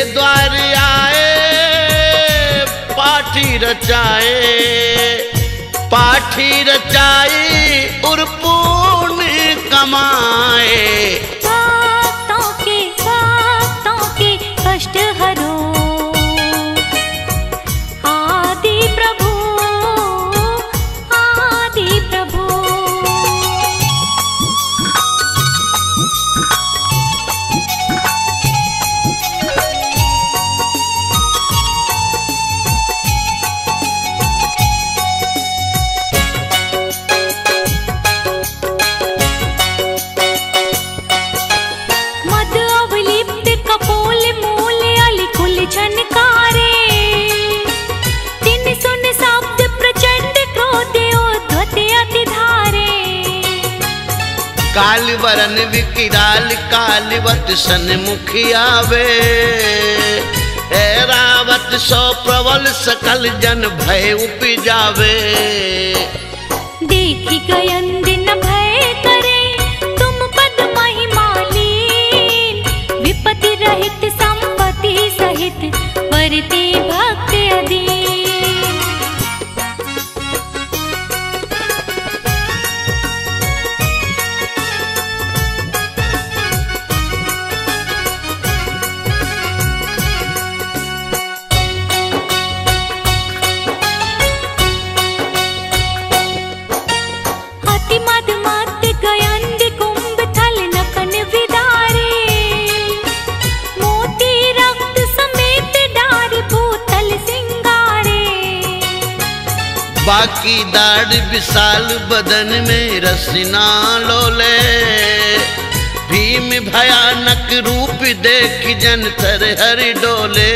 द्वार आए पाठी रचाई और पुण्य कमाए। भक्तों के कष्ट हरो आदि प्रभु। काल वरन विकिराल कालवत सन्मुखी आवे। रावत सो प्रबल सकल जन भय उपजावे। देखी गयन दिन भय करे तुम पद महिमालीन। विपत्ति रहित संपत्ति सहित वरते भक्त अधीन। बाकी दाढ़ विशाल बदन में रसना लोले। भीम भयानक रूप देख जन थर हर डोले।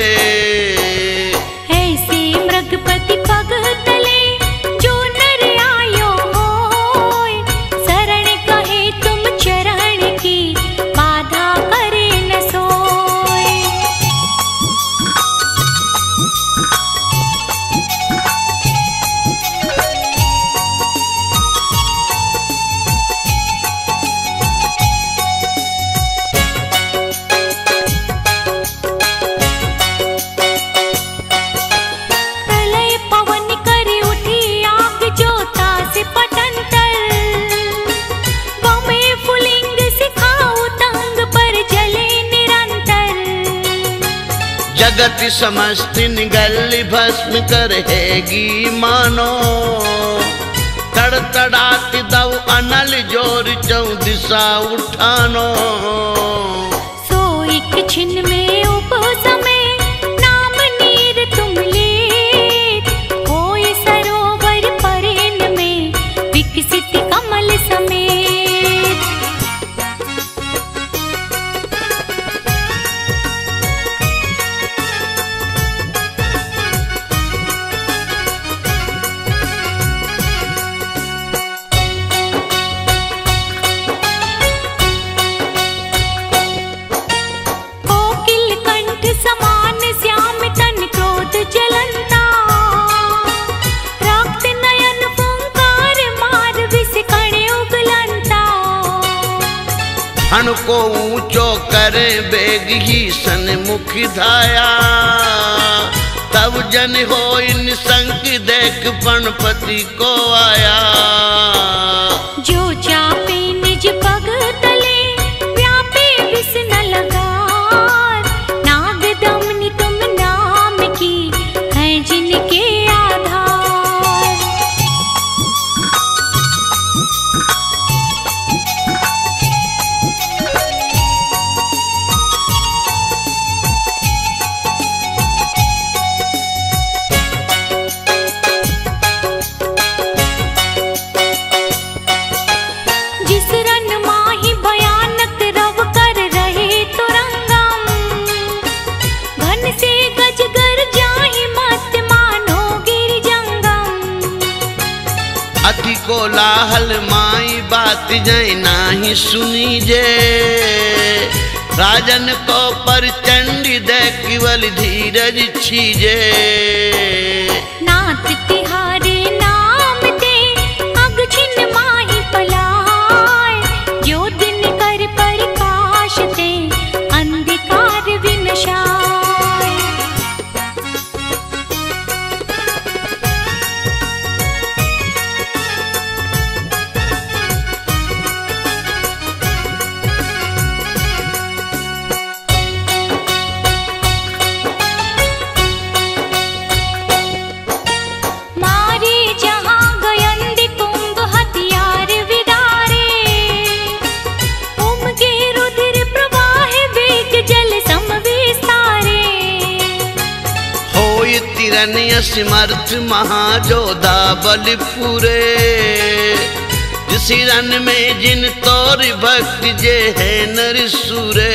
ऐसे मृगपति पग तले जो नर आयो होय। शरण कहे तुम चरण की बाधा करे न सोय। जगत समस्त निगल भस्म करहेगी मानो। तड़तड़ात दव अनल जोर चौ दिशा उठानो। सो एक छिन में उपसमय नाम नीर तुम लेत। होय सरोवर परेन में विकसित कमल समेत। हण को ऊंचो करे बेग ही सन्मुख धाया। तब जन हो निसंक देख पणपति को आया। जो चापे निज पग तले व्यापे विष न लगार। नाग दमनी तुम नाम की है जिनके आधार। अति कोलाहल माई बात जाए नाही सुनी जे। राजन को पर चंडी दे केवल धीरज छीजे। नाथ तिहारे नाम दे अग छिन माही पलाय। जो दिन कर प्रकाश ते अंधकार विनशाय। असमर्थ महाजोधा बलपुरे। जिस रन में जिन तोर भक्त जे है नर सुरे।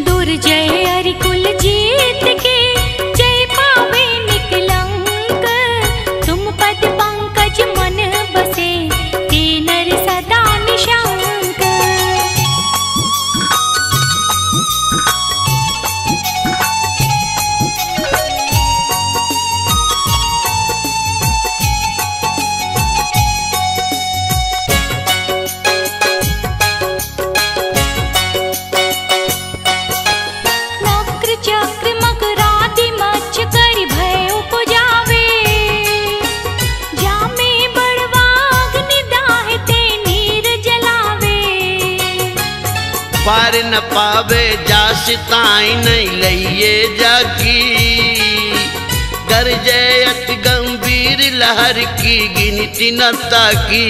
दुर्जय अरिकुल जीत के जय पावे निकलंक। तुम पद पंकज मन बसे ते नर सदा निशंक। पार न पावे जास ताई नहीं लइए जाकी। गरजे अति गंभीर लहर की गिनती न ताकी।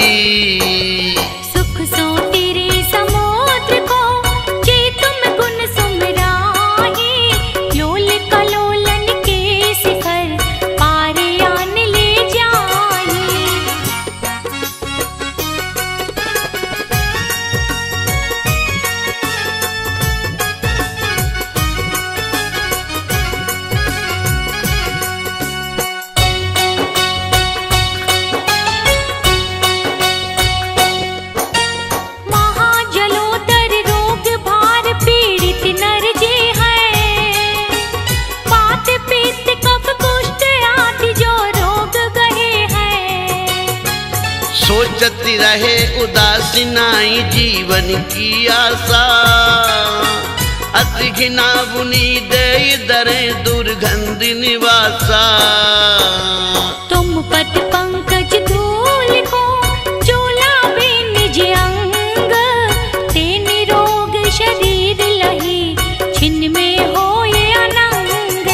सुख सो तेरे समुद्र को जे तुम गुण सुमराही। लोल कलोलन के शिखर पारे आन ले जाही। सोचती रहे उदासी नाई जीवन की आशा। अति घिना बुनी दे दरे दुर्गंध निवासा। तुम पद पंकज धूल को चोलावे निज अंग। ते निरोग शरीर लही छिन्न में होए अनंग।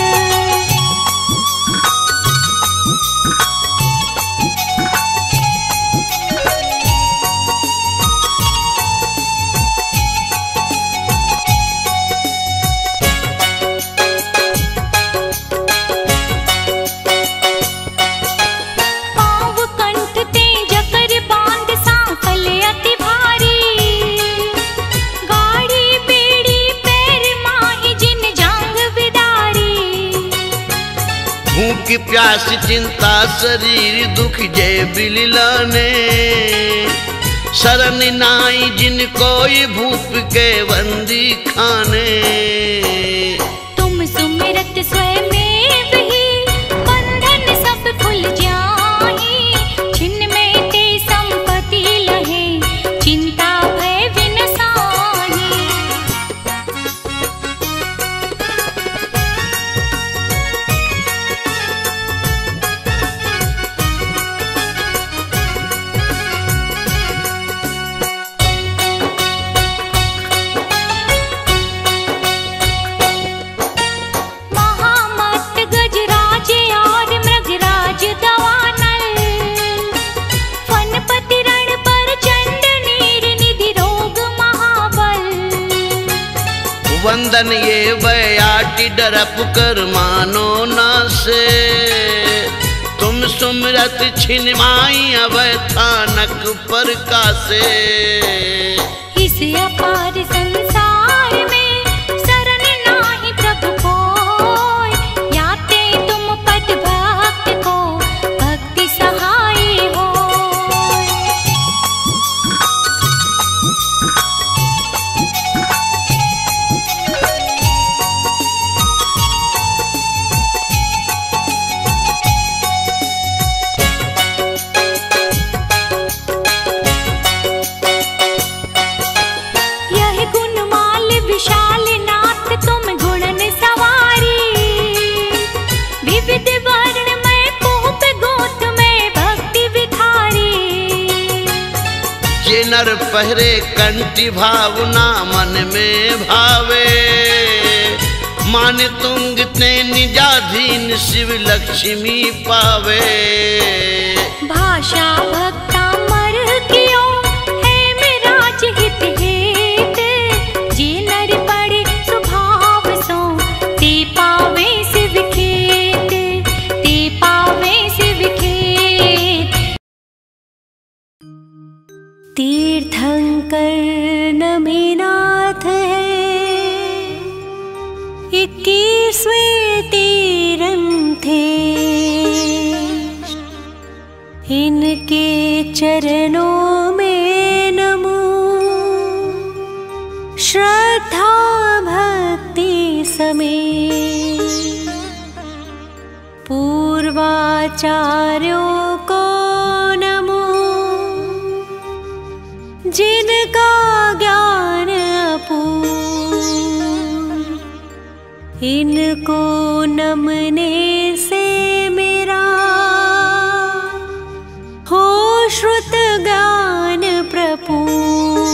भूख प्यास चिंता शरीर दुख जय बिललाने। शरण नाई जिन कोई भूप के बंदी खाने। तुम सुमिरत स्वयं ही बंधन सब खुल जाही। छिन्न में ते संपत्ति लहे चिंता भय विनसाही। वंदन ये बयाटी डरप कर मानो ना से। तुम सुमरत छिनमाई अवै थानक पर कासे। इस अपार संसार में शरण नाही प्रभु कोय। याते तुम पद भक्त को भक्ति सहाय होय। ये नर पहरे कंठी भावना मन में भावे। मान तुंग ते निजाधीन शिव लक्ष्मी पावे। भाषा भक्ता मर कियो है मेरा हित हेत। जे नर पड़े स्वभाव सो ते पावे शिव खेत। नमीनाथ है, 21वें तीरंथे इनके चरणों में नमो। श्रद्धा भक्ति समेत पूर्वाचार्यों को नमो, जिनका ज्ञान अपूर्ण, इनको नमने से मेरा हो श्रुत ज्ञान प्रपूर्ण।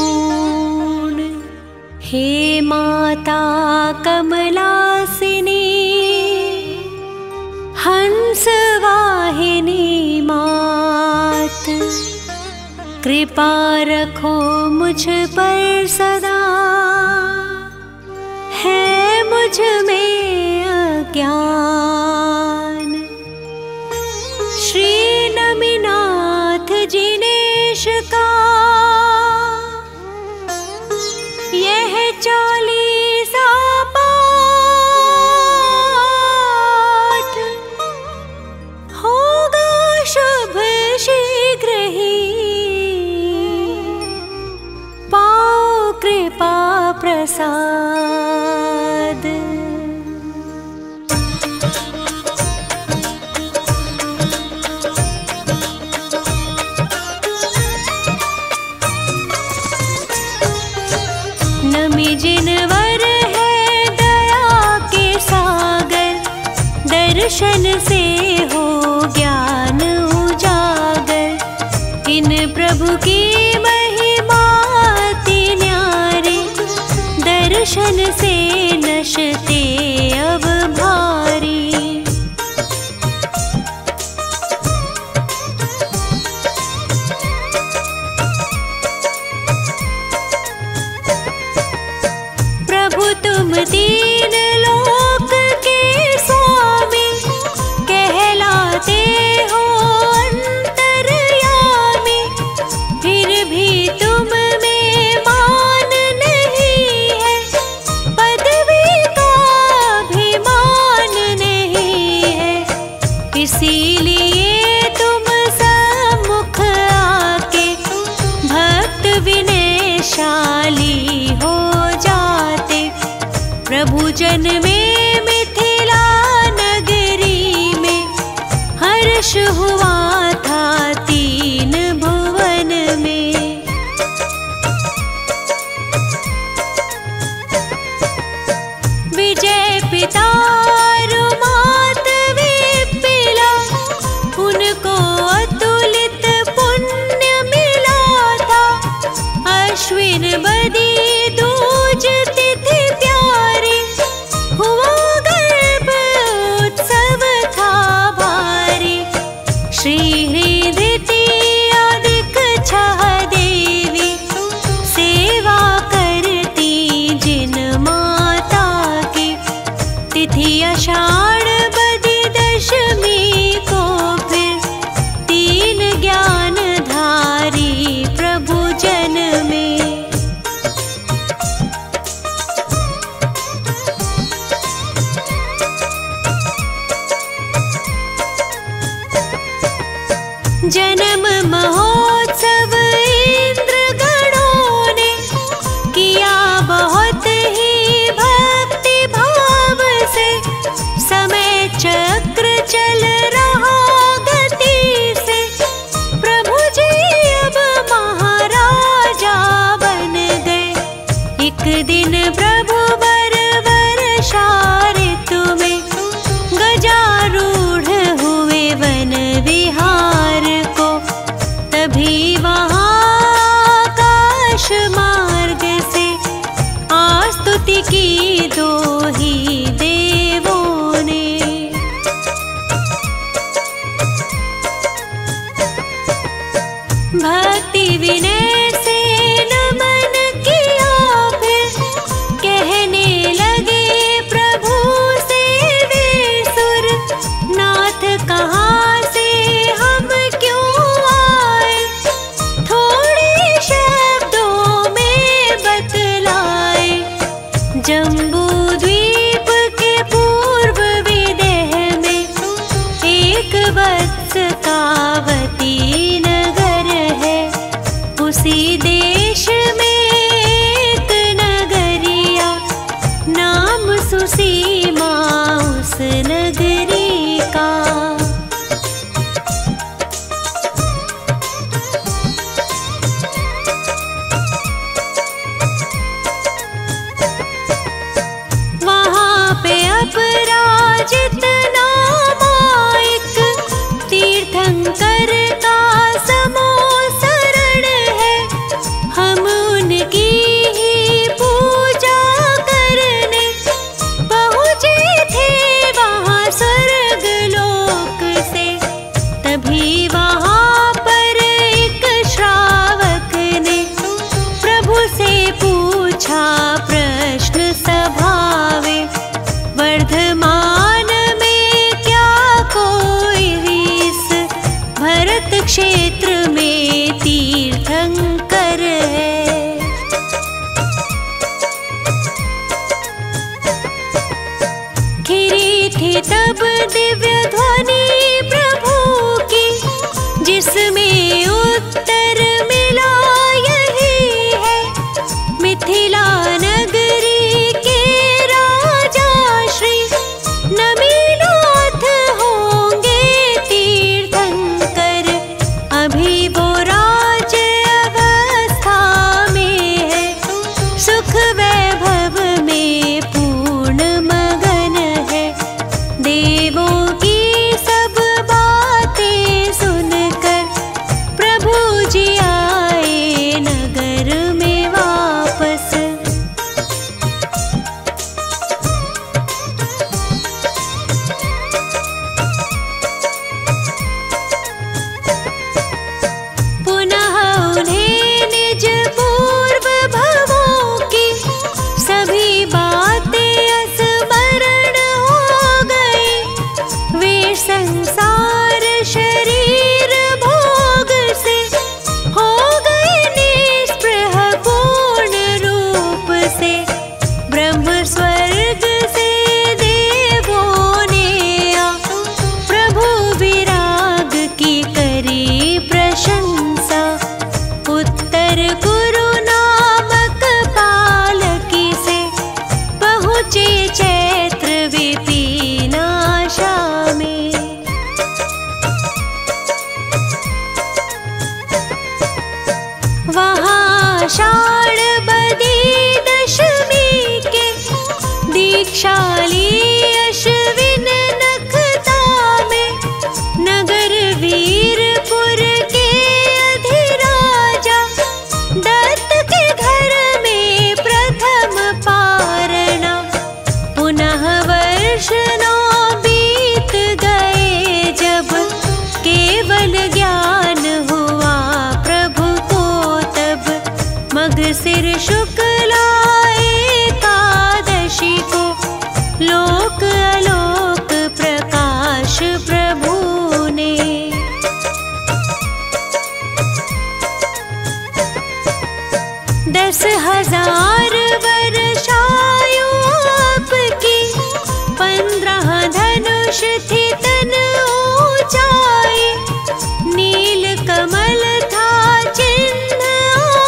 हे माता कमलासिनी, हंस वाहिनी मात, कृपा रखो मुझ पर सदा, है मुझ में अज्ञान। श्री नमीनाथ जिनेश का यह 40 पाठ होगा शुभ शीघ्र ही, पाओ कृपा प्रसाद। नमी जिनवर है दया के सागर, दर्शन से हो ज्ञान उजागर। इन प्रभु की महिमा अति न्यारी, दर्शन से नशते अब भारी। प्रभु तुम तीन लोक के स्वामी, कहलाते हो अंतर्यामी। फिर भी तुम में मान नहीं है, पदवी का अभिमान नहीं है। इसीलिए तुम सम्मुख आके भक्त विनयशाली हो जाते। प्रभु जन में मिथिला नगरी में हर्ष हुआ था 3 भुवन में। विजय पिता रुमात विपिला, उनको अतुलित पुण्य मिला था। अश्विन बदी दूज तिथि प्यारी, हुआ गर्भ उत्सव था भारी। श्री हृदय अधिक छह देवी, सेवा करती जिन माता की। तिथि आषाढ़ बदी दशमी को फिर 3 ज्ञानधारी प्रभु जन में। जन्म महोत्सव इंद्र गणों ने किया बहुत ही भक्ति भाव से। समय चक्र चल रहा गति से, प्रभु जी अब महाराजा बन गए। एक दिन प्रभु बर वर्षा ऋतु में गजारूढ़ हुए वन विहार को। तभी वहाँ आकाश मार्ग से आस्तुति की 2 ही देवों ने। भक्ति विनय से नमन किया, फिर कहने लगे प्रभु से वे सुर। नाथ कहाँ से हम क्यों आए, थोड़े शब्दों वत्स कावती नगर है, उसी देश में एक नगरिया, नाम सुसीमा उस नगरी का। वहाँ पे अपराजित नामायिक तीर्थंकर का समो शरण है, हम उनकी ही पूजा करने पहुँचे थे वहाँ स्वर्ग लोक से। तभी वहाँ पर एक श्रावक ने प्रभु से पूछा प्रश्न सभावे, वर्धमान में क्या कोई इस भरत क्षेत्र में तीर्थंकर है? खिरी थी तब दिव्य ध्वनि प्रभु की, जिसमें उत्तर मिला यही है, मिथिला नगरी के राजा श्री नमिनाथ होंगे तीर्थंकर। अभी वो राज अवस्था में है, सुख वैभव में पूर्ण मगन है। देवों की सब बातें सुनकर प्रभु जी आए नगर में वापस। पुनः उन्हें निज पूर्व भवों की सभी बातें स्मरण हो गई। वे संसार शरीर भोग से हो गए निस्पृह पूर्ण रूप से। ब्रह्म स्वर्ग से देवों ने आ प्रभु विराग की करी प्रशंसा। उत्तर कुरु नामक पालकी से पहुँचे चैत्र विपिनाशा में। वहाँ आषाढ़ बदी दशमी के दीक्षाली अश्विन नखता में, नगर वीरपुर के अधिराजा दत्त के घर में प्रथम पारणा। पुनः वर्ष 9 बीत गए जब केवल ज्ञान हुआ प्रभु को तब। मगसिर शुक्ला एकादशी को लोक अलोक प्रकाश प्रभु ने। 10,000 वर्षायु आपकी, 15 धनुष थी तन ऊंचाई। नील कमल था चिन्ह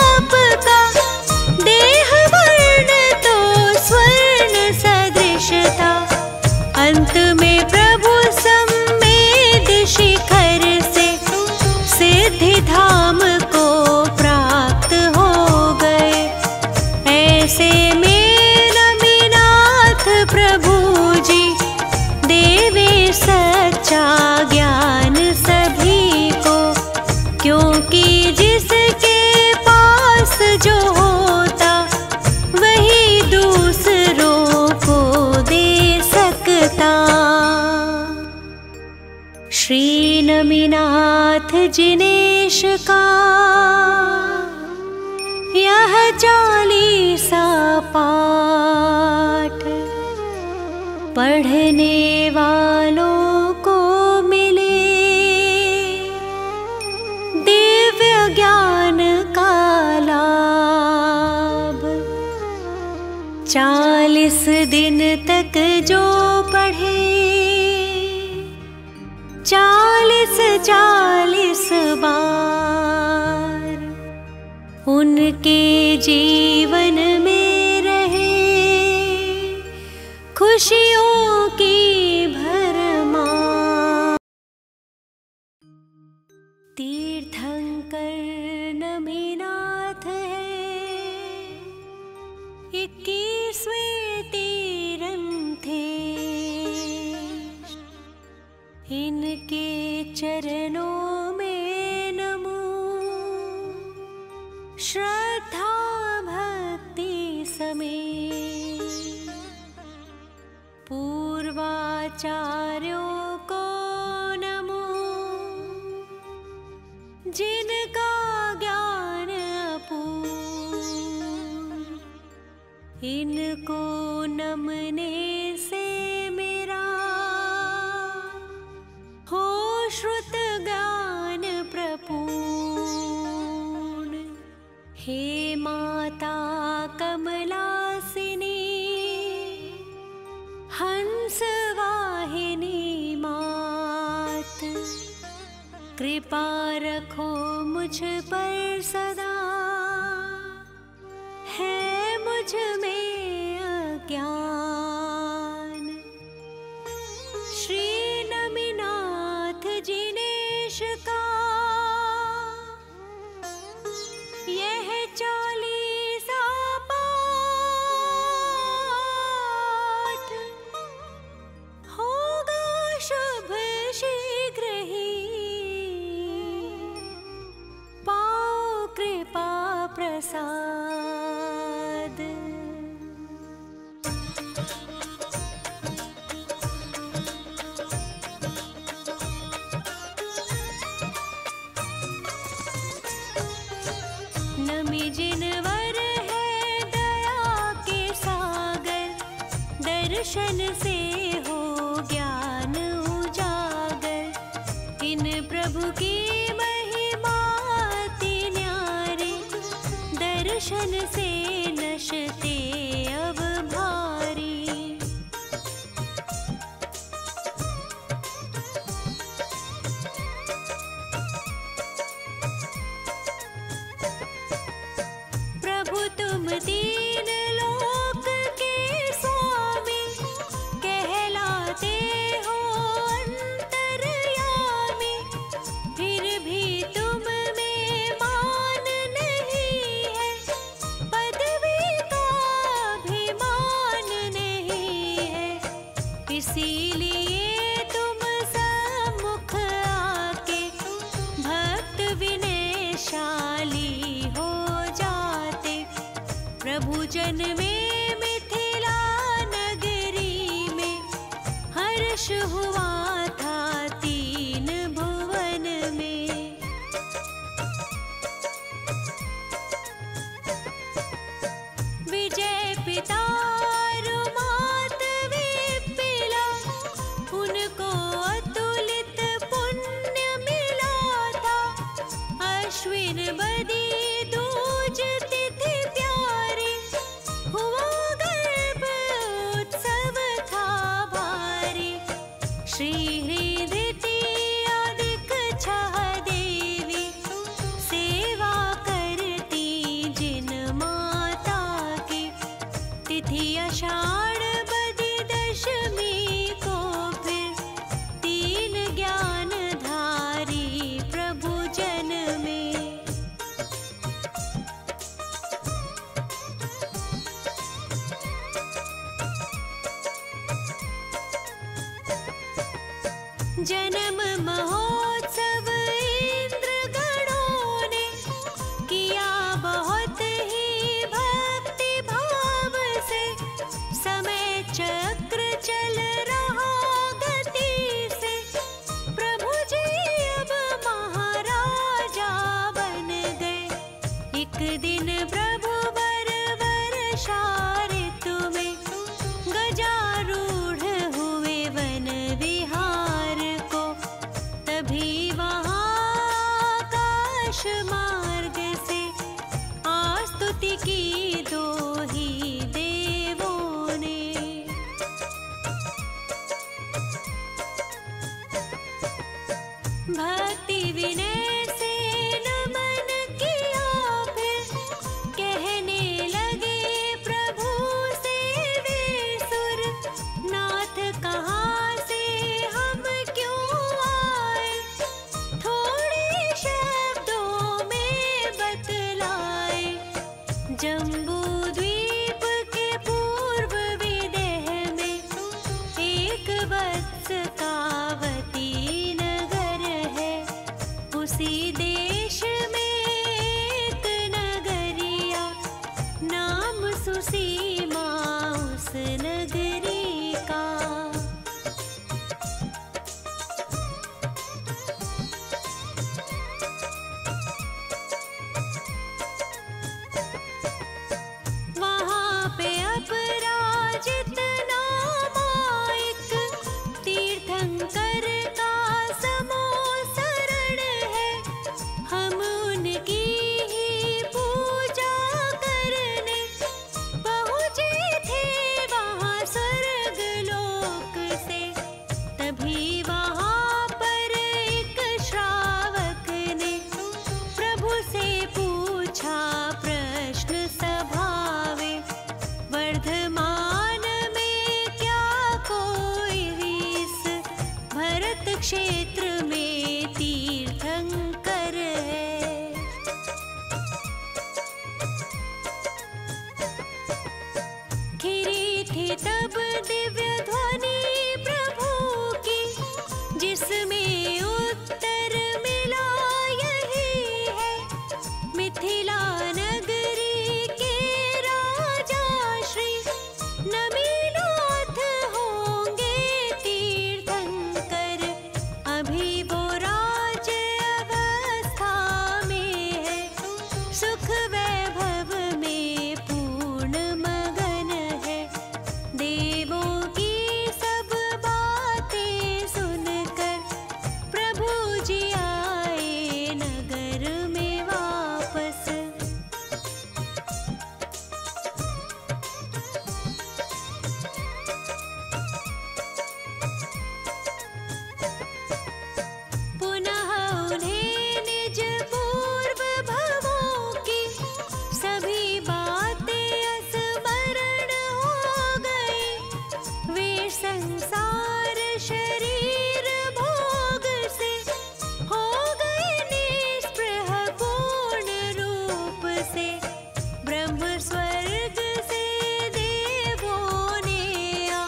आपका, देह वर्ण तो स्वर्ण सदृश था। अंत में प्रभु सम्मेद शिखर से सिद्धि धाम को प्राप्त हो गए। ऐसे में नमिनाथ प्रभु जी देवे सच्चा ज्ञान सभी को, क्योंकि जिसके पास जो होता वही दूसरों को दे सकता। श्री नमिनाथ जिनेश का यह 40 पाठ पढ़ने वालों को मिले दिव्य ज्ञान का लाभ। 40 दिन तक जो पढ़े 40 40 बार उनके जीवन में रहे खुशियों की भरमार। तीर्थंकर नमीनाथ है 21वें तीरंथेश, इनके चरणों में नमो श्रद्धा भक्ति समेत। पूर्वाचार्यों को नमो जिनका ज्ञान अपूर्व, इनको नमने से मेरा हो श्रुत ज्ञान प्रपूर्ण। हे माता कमलासिनी हंस वाहिनी मात, कृपा रखो मुझ पर सदा, है मुझ में अज्ञान। श्री नमीनाथ जिनेश का यह 40 पाठ होगा शुभ शीघ्र ही, पाओ कृपा प्रसाद। नमी जिनवर है दया के सागर, दर्शन से हो ज्ञान उजागर। इन प्रभु की महिमा अति न्यारी, दर्शन से नशते अब भारी। प्रभु तुम दीन लोक के स्वामी, कहलाते हो अंतर्यामी। फिर भी तुम में मान नहीं है, पदवी का अभिमान नहीं है। इसीलिए तुम सम्मुख आके भक्त विनयशाली हो जाते। प्रभु जन में मिथिला नगरी में हर्ष हुआ था 3 भुवन में। विजय पिता रुमात विपिला, उनको अतुलित पुण्य मिला था। अश्विन बदी दूज तिथि प्यारी, हुआ गर्भ उत्सव था भारी। श्री हृदय अधिक छह देवी, सेवा करती जिन माता की। तिथि आषाढ़ बदी दशमी को फिर 3 ज्ञानधारी प्रभु जन में। जन्म महोत्सव इंद्र गणों ने किया बहुत ही भक्ति भाव से। समय चक्र चल रहा गति से, प्रभु जी अब महाराजा बन गए। एक दिन प्रभु वर वर्षा ऋतु में गजारूढ़ हुए वन विहार को। तभी वहाँ आकाश मार्ग से आस्तुति की 2 ही देवों ने। भक्ति विनय से नमन किया, फिर कहने लगे प्रभु से वे सुर, नाथ कहाँ से हम क्यों आए, थोड़े शब्दों में बतलाए। जम्बू द्वीप के पूर्व विदेह में एक वत्स कावती नगर है, उसी देश में एक नगरिया, नाम सुसीमा उस नगरी का। वहाँ पे अपराजित नामायिक तीर्थंकर का समूह शरण है, हम उनकी ही पूजा करने पहुँचे थे वहाँ स्वर्ग लोक से। तभी वहाँ पर एक श्रावक ने प्रभु से पूछा प्रश्न सभावे, वर्धमान में क्या कोई इस भरत क्षेत्र में तीर्थंकर है। खिरी थी तब दिव्य ध्वनि प्रभु की, जिसमें उत्तर मिला यही है, मिथिला नगरी के राजा श्री नमिनाथ होंगे तीर्थंकर। अभी वो राज्य अवस्था में है, सुख वैभव में पूर्ण मगन है। देवों की सब बातें सुनकर प्रभु जी आए नगर में वापस। पुनः उन्हें निज पूर्व भवों की सभी बातें स्मरण हो गई। वे संसार शरीर भोग से हो गए निष्प्रह पूर्ण रूप से। ब्रह्म स्वर्ग से देवों ने आ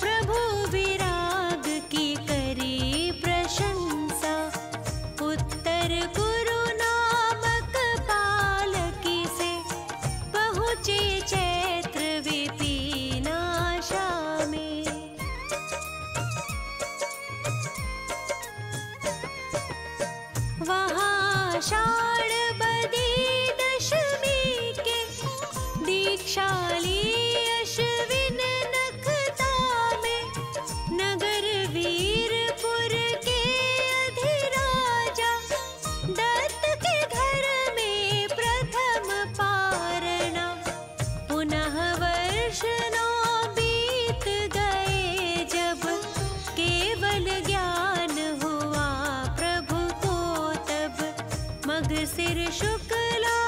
प्रभु विराग की करी प्रशंसा। उत्तर कुरु नामक पालकी से पहुँचे चैत्र विपिनाशा में। वहाँ आषाढ़ बदी दशमी के दीक्षाली अश्विन नखता में, नगर वीरपुर के अधिराजा दत्त के घर में प्रथम पारणा। पुनः वर्ष 9 बीत गए जब केवल ज्ञान हुआ प्रभु को, तब मगसिर शुक्ला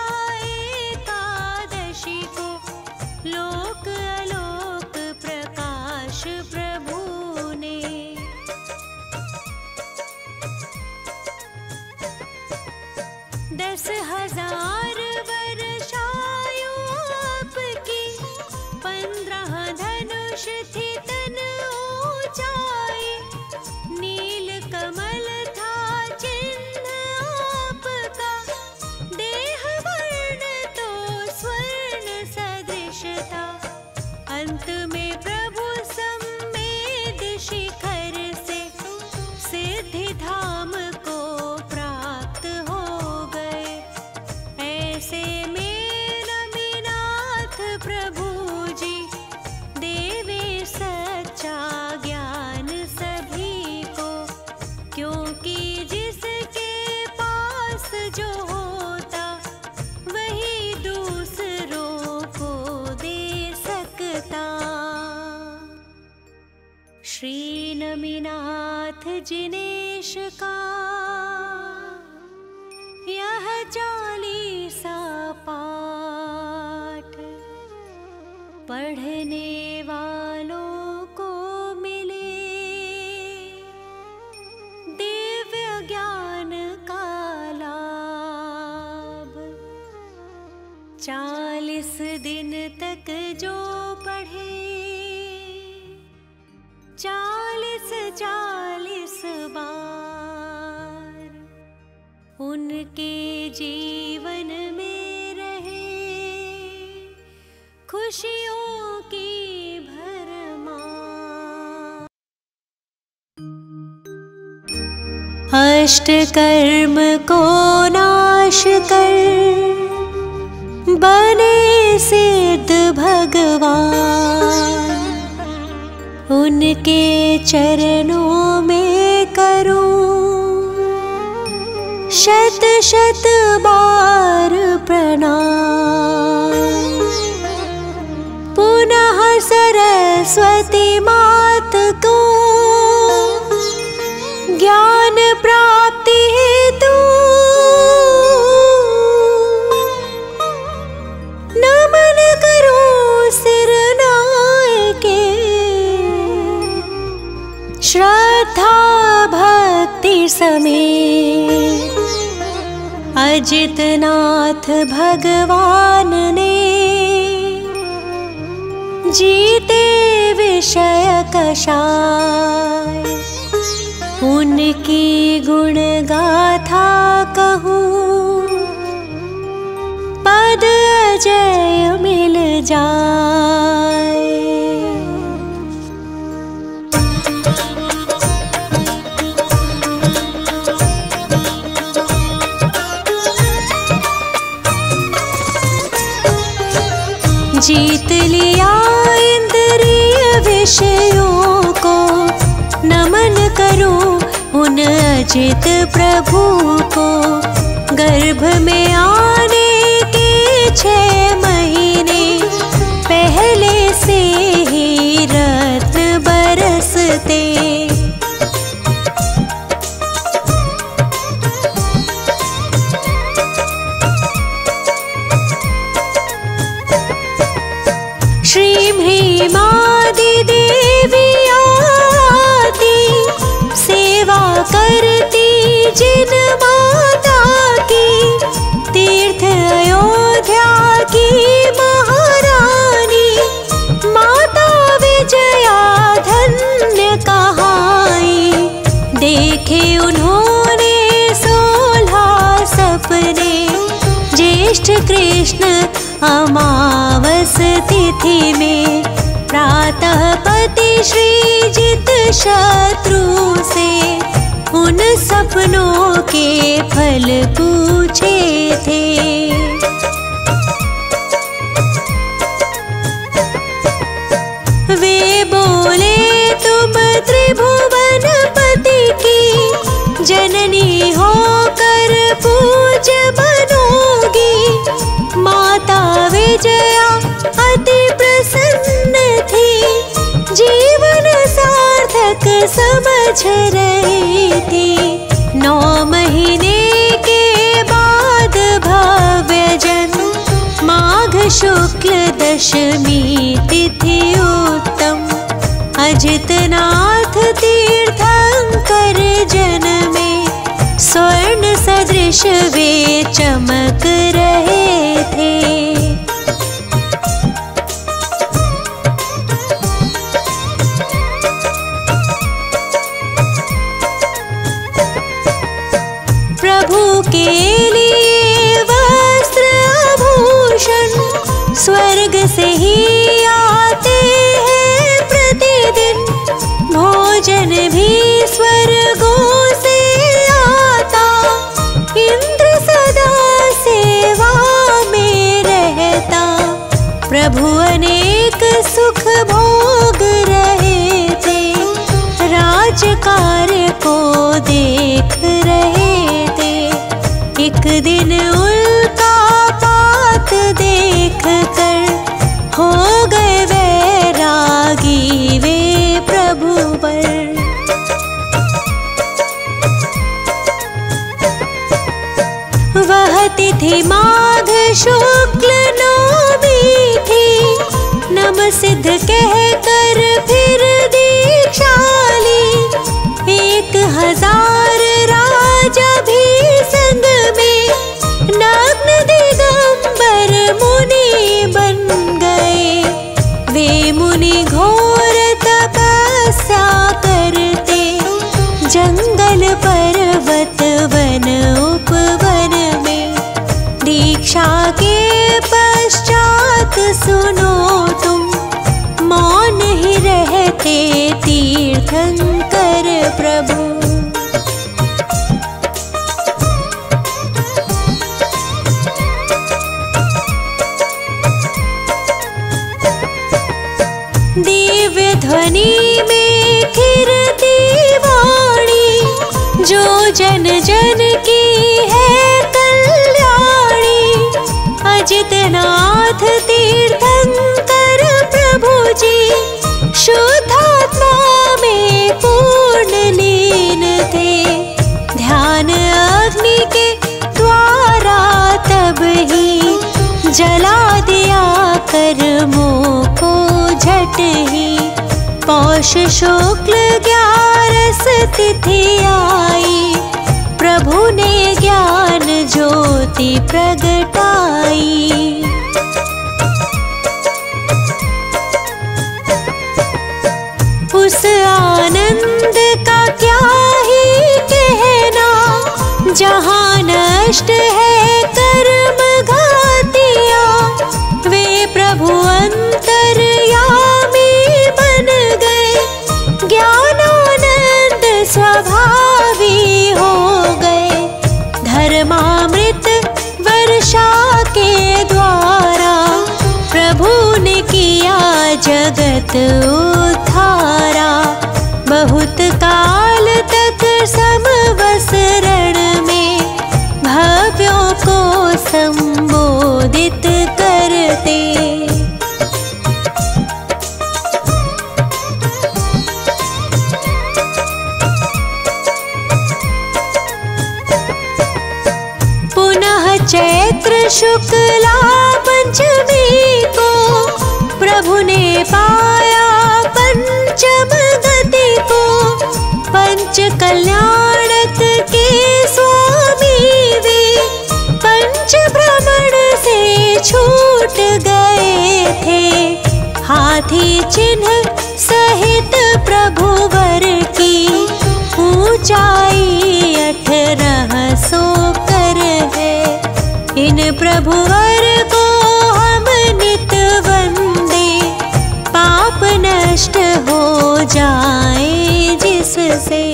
एकादशी को लोक अलोक प्रकाश प्रभु ने। 10,000 वर्षायु आपकी, 15 धनुष थी तन ऊंचाई, नील कमल था चिन्ह आपका, देह वर्ण तो स्वर्ण सदृश था। अंत में प्रभु सम्मेद शिखर से सिद्धि धाम को प्राप्त हो गए। ऐसे में नमिनाथ प्रभु जी देवे सच्चा ज्ञान सभी को, क्योंकि जिसके पास जो होता वही दूसरों को दे सकता। श्री नमिनाथ जिनेश का पढ़ने वालों को मिले दिव्य ज्ञान का लाभ। 40 दिन तक जो पढ़े 40 बार, उनके जीवन में रहे खुशियों की भरमार। अष्ट कर्म को नाश कर बने सिद्ध भगवान, उनके चरणों में करूं शत शत बार प्रणाम। पुनः सरस्वती मात को ज्ञान प्राप्ति हेतु नमन करो सिर नायके। श्रद्धा भक्ति समेत अजितनाथ भगवान ने जीते विषय कषाय। उनकी गुण गाथा कहूँ पद अजय मिल जाए। जीत लिया इंद्रिय विषयों को, नमन करूं उन अजित प्रभु को। गर्भ में आने के 6 महीने पहले से ही रत्न बरसते। श्री भीमादि देवी आती सेवा करती जिन माता की। तीर्थ अयोध्या की महारानी माता विजया धन्य कहाई। देखे उन्होंने 16 सपने, ज्येष्ठ कृष्ण अमावस तिथि में। प्रातः पति श्रीजित शत्रु से उन सपनों के फल पूछे थे। वे बोले तुम त्रिभुवनपति की जननी होकर पूज्य बनोगी। माता विजया अति प्रसन्न थी, जीवन सार्थक समझ रही थी। 9 महीने के बाद भव्य जन्म, माघ शुक्ल दशमी तिथि उत्तम। अजितनाथ तीर्थंकर जन्मे, स्वर्ण सदृश वे चमक रहे थे। प्रभु के लिए वस्त्र आभूषण स्वर्ग से ही आते हैं प्रतिदिन। भोजन भी स्वर्गों से आता, इंद्र सदा सेवा में रहता। प्रभु अनेक सुख भोग रहे थे, राज कार्य को देख रहे थे। एक दिन उल्का पात देख कर हो गए वैरागी वे प्रभु पर। वह तिथि माघ शुक्ल नवमी थी, नम सिद्ध कह कर फिर दीक्षा ली। 1000 राजा भी संग में नग्न दिगंबर मुनि बन गए। वे मुनि घोर तपस्या करते, जंगल पर्वत वन उपवन में। दीक्षा के पश्चात सुनो तुम, मौन ही रहते तीर्थंकर प्रभु। दिव्य ध्वनि में खिरती वाणी, जो जन जन की है कल्याणी। अजितनाथ तीर्थंकर प्रभु जी, शुद्धात्मा में पूर्ण लीन थे। ध्यान अग्नि के द्वारा तब ही जला दिया कर्मों को झट ही। पौष शुक्ल 11 तिथि आई, प्रभु ने ज्ञान ज्योति प्रगटाई। उस आनंद का क्या ही कहना, जहाँ नष्ट है कर्म घातिया। वे प्रभु अंतर्यामी बन गए, ज्ञानानंद स्वभावी हो गए। धर्मामृत वर्षा के द्वारा प्रभु ने किया जगत उद्धारा। बहुत काल तक समवसरण में भव्यों को संबोधित करते। पुनः चैत्र शुक्ला पंचमी को प्रभु ने पाया पंचम गति को। पंच कल्याणक के स्वामी वे, पंच भ्रमण से छूट गए थे। हाथी चिन्ह सहित प्रभु वर की, ऊंचाई 1800 कर है। इन प्रभु वर को हम नित वंदे, पाप नष्ट हो जाए जिससे।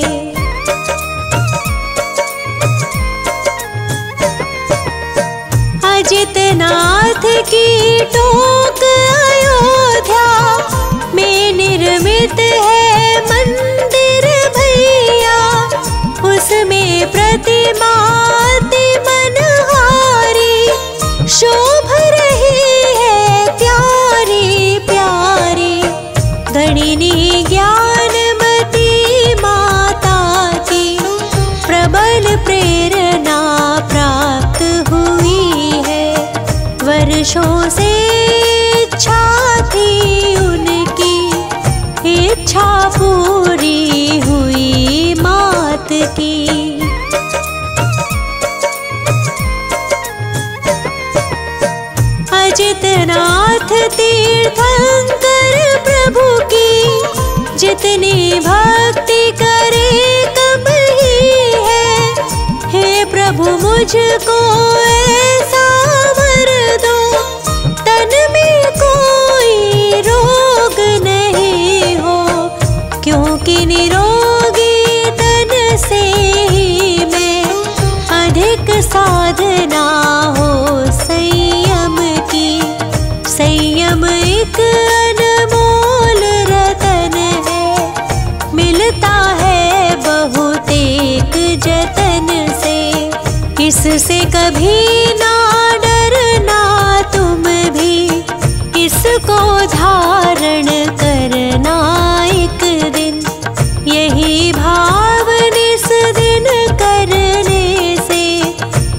अजितनाथ की टोक अयोध्या में निर्मित है मंदिर भैया। उसमें प्रतिमा अति मनहारी, शोभ रही है प्यारी प्यारी। गणिनी ज्ञानमती माता की, प्रबल प्रेरणा प्राप्त हुई है। वर्षों से इच्छा थी उनकी, इच्छा पूरी हुई मात की। अजितनाथ तीर्थंकर प्रभु की, जितनी भक्ति करे कम ही है। हे प्रभु मुझको ऐसा वर दो, तन में कोई रोग नहीं हो। क्योंकि निरोगी तन से ही मैं, अधिक साधना हो संयम की। संयम एक अनमोल रतन है, मिलता है बहुत एक जतन से। इससे कभी ना डरना तुम भी, इसको धारण करना एक दिन। यही भाव निस दिन करने से,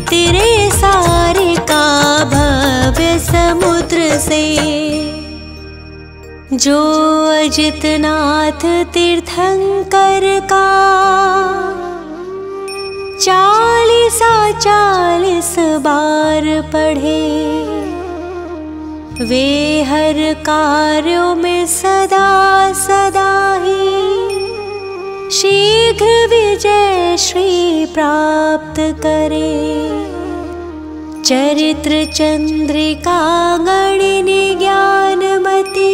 तेरे सारे का भव्य समुद्र से। जो अजितनाथ तीर्थंकर का 40 बार पढ़े, वे हर कार्यों में सदा सदा ही शीघ्र विजय श्री प्राप्त करे। चरित्र चंद्रिका गणिनी ज्ञानमती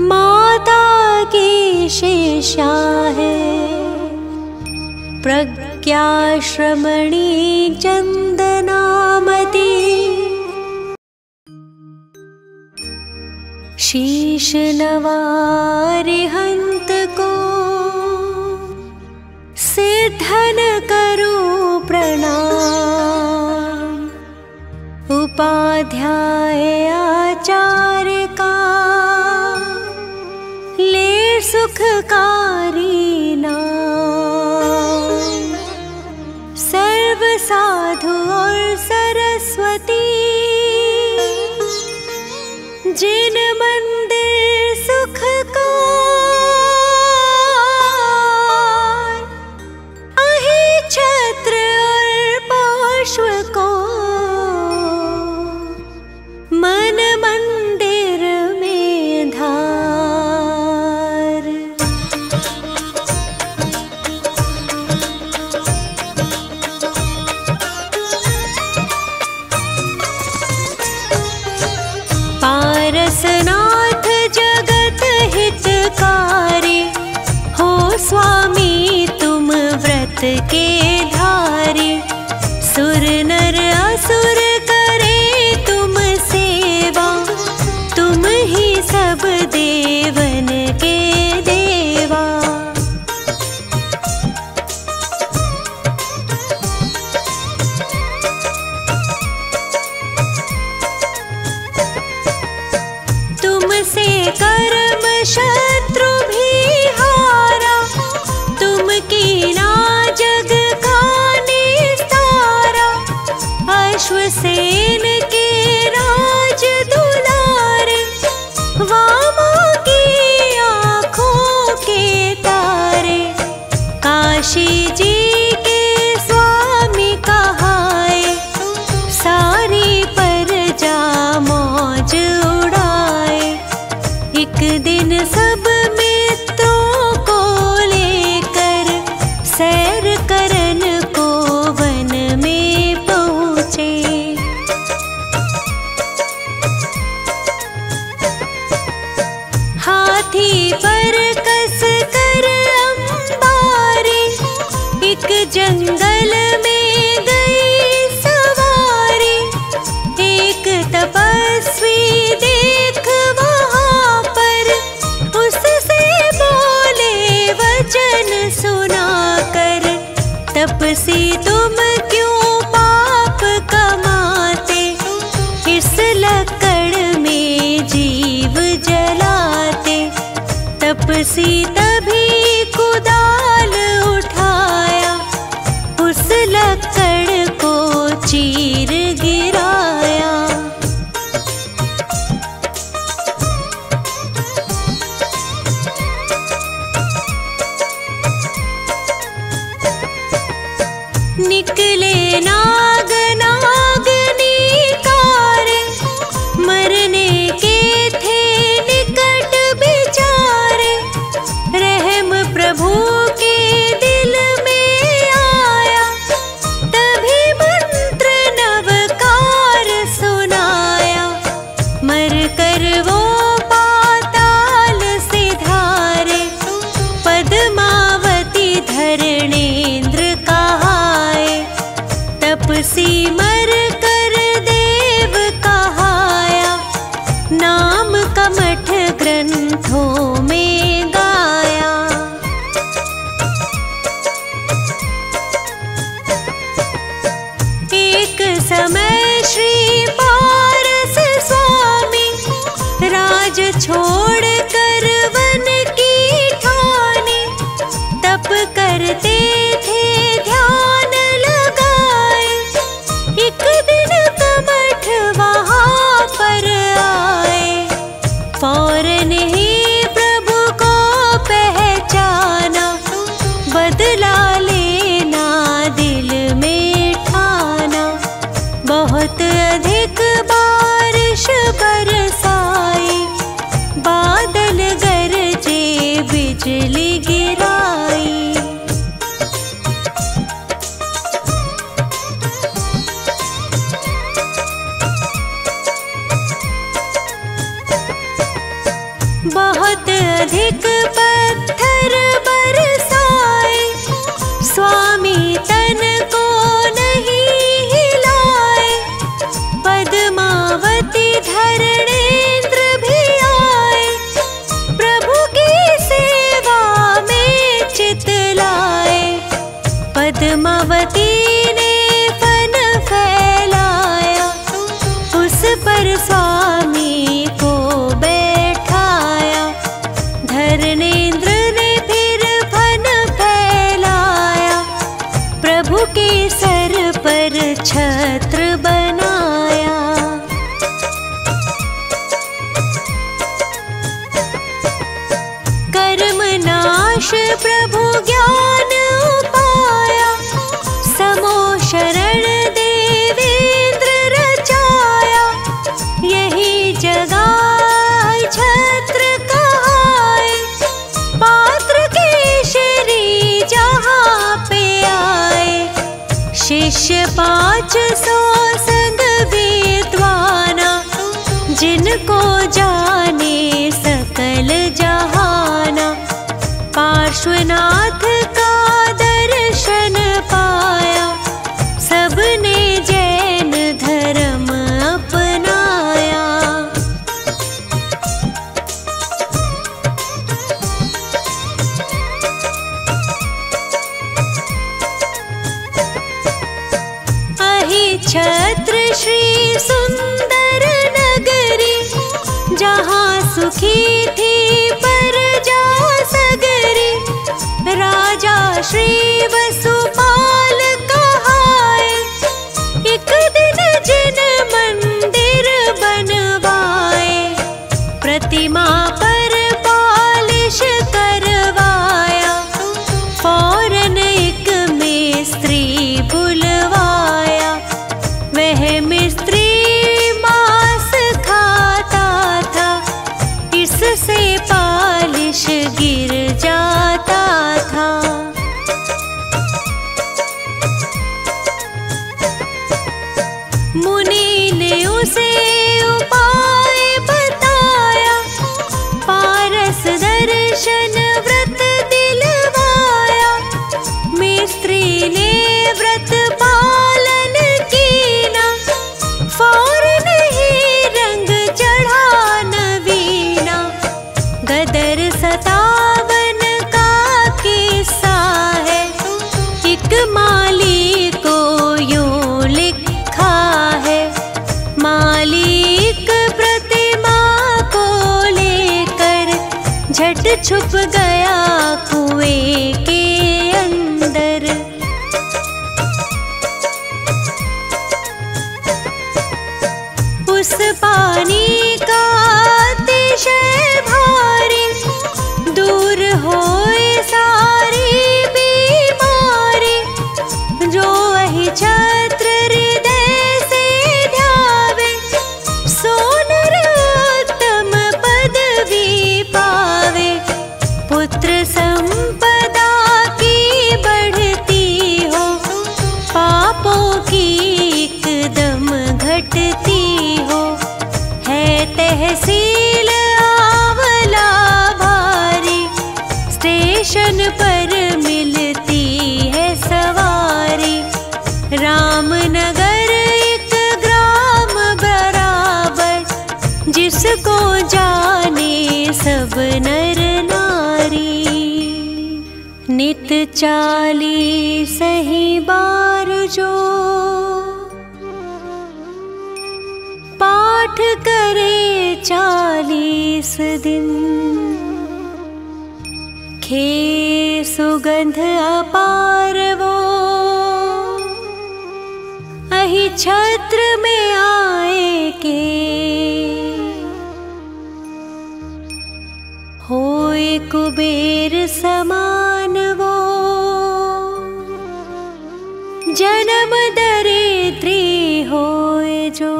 माता की शिष्या है। प्रज्ञा श्रमणी चंदनामती शीश नवारिहंत को सिद्धन करो प्रणाम। उपाध्याय आचार्य का ले सुखकारी नाम। सर्व साधु और सरस्वती जिन मंदिर सुख का अहि छत्र और पार्श्व को मन मंदिर में धार। पारसनाथ जगत हितकारी हो स्वामी तुम व्रत के धारी। सुर नर असुर करे तुम सेवा, तुम ही सब देवन के देवा। तुमसे कर्म शत्रु भी हारा, तुम कीना जग का निस्तारा। अश्वसेन के राज दुलारे, वामा की आँखों के तारे। काशी जी के स्वामी कहाए, सारी प्रजा मौज उड़ाए। एक दिन सब मित्रों को लेकर सैर करन को वन में पहुँचे। हाथी पर कस कर अंबारी, एक जंगल में गई सवारी। एक तपस्वी देख वहाँ पर, उससे बोले वचन सुनाकर। तपसी तुम क्यों पाप कमाते, इस लकड़ में जीव जलाते। तपसी तभी कुदाल उठाया, उस लकड़ को चीर गिराया। निकले नाग नागनी कारे, मरने के थे निकट बिचारे। रहम प्रभु के दिल में आया, तभी मंत्र नवकार सुनाया। मर कर वो पाताल से धारे, पद्मावती धरणेन्द्र कहाए। तपसी मर कर देव कहाया, नाम कमठ ग्रंथों में गाया। एक समय श्री पारस स्वामी राज छोड़ कर वन की ठानी। तप करते थे ध्यान लगाए, एक दिन कमठ वहाँ पर आए। फौरन माटी ने फन फैलाया, उस पर स्वामी को बैठाया। धर्मेंद्र ने फिर फन फैलाया, प्रभु के सर पर छत्र बनाया। कर्म नाश प्रभु ज्ञान उपाया, समो शरण देवेंद्र रचाया। यही जगाए छत्र कहाए, पात्र केशरी जहाँ पे आए। शिष्य 500 संग विद्वाना, जिनको जाने सकल जहाना। पार्श्वनाथ का दर्शन पाया, सबने जैन धर्म अपनाया। अहिछत्र श्री सुंदर नगरी, जहाँ सुखी थी प्रजा सगरी। राजा श्री वसुपाल कहाए, एक दिन जिन मंदिर बनवाए। प्रतिमा पर पालिश करवाया, फौरन एक मिस्त्री बुलवाया। वह मिस्त्री मांस खाता था, इससे पालिश गिर जाता था। मुनि ने उसे उपाय बताया, पारस दर्शन व्रत दिलवाया। मिस्त्री ने व्रत पालन कीना, फौरन ही रंग चढ़ा नवीना। गदर 57 का किस्सा है, एक माली को यूं लिखा है। मालिक प्रतिमा को लेकर झट छुप गया कुएं के अंदर। उस पानी का अतिशय भारी, दूर होए सारी बीमारी। जो वही छत्र हृदय से ध्यावे, सो नरोत्तम पदवी पावे। पुत्र संपदा की बढ़ती हो, पापों की एकदम घटती हो। है तहसील आंवला भारी, स्टेशन पर मिलती है सवारी। रामनगर एक ग्राम बराबर, जिसको जाने सब नर नारी। नित 40 ही बार जो पाठ करे 40 दिन। खे सुगंध अपार वो, अहिछत्र में आए के। होए कुबेर समान वो, जन्म दरिद्री होए जो।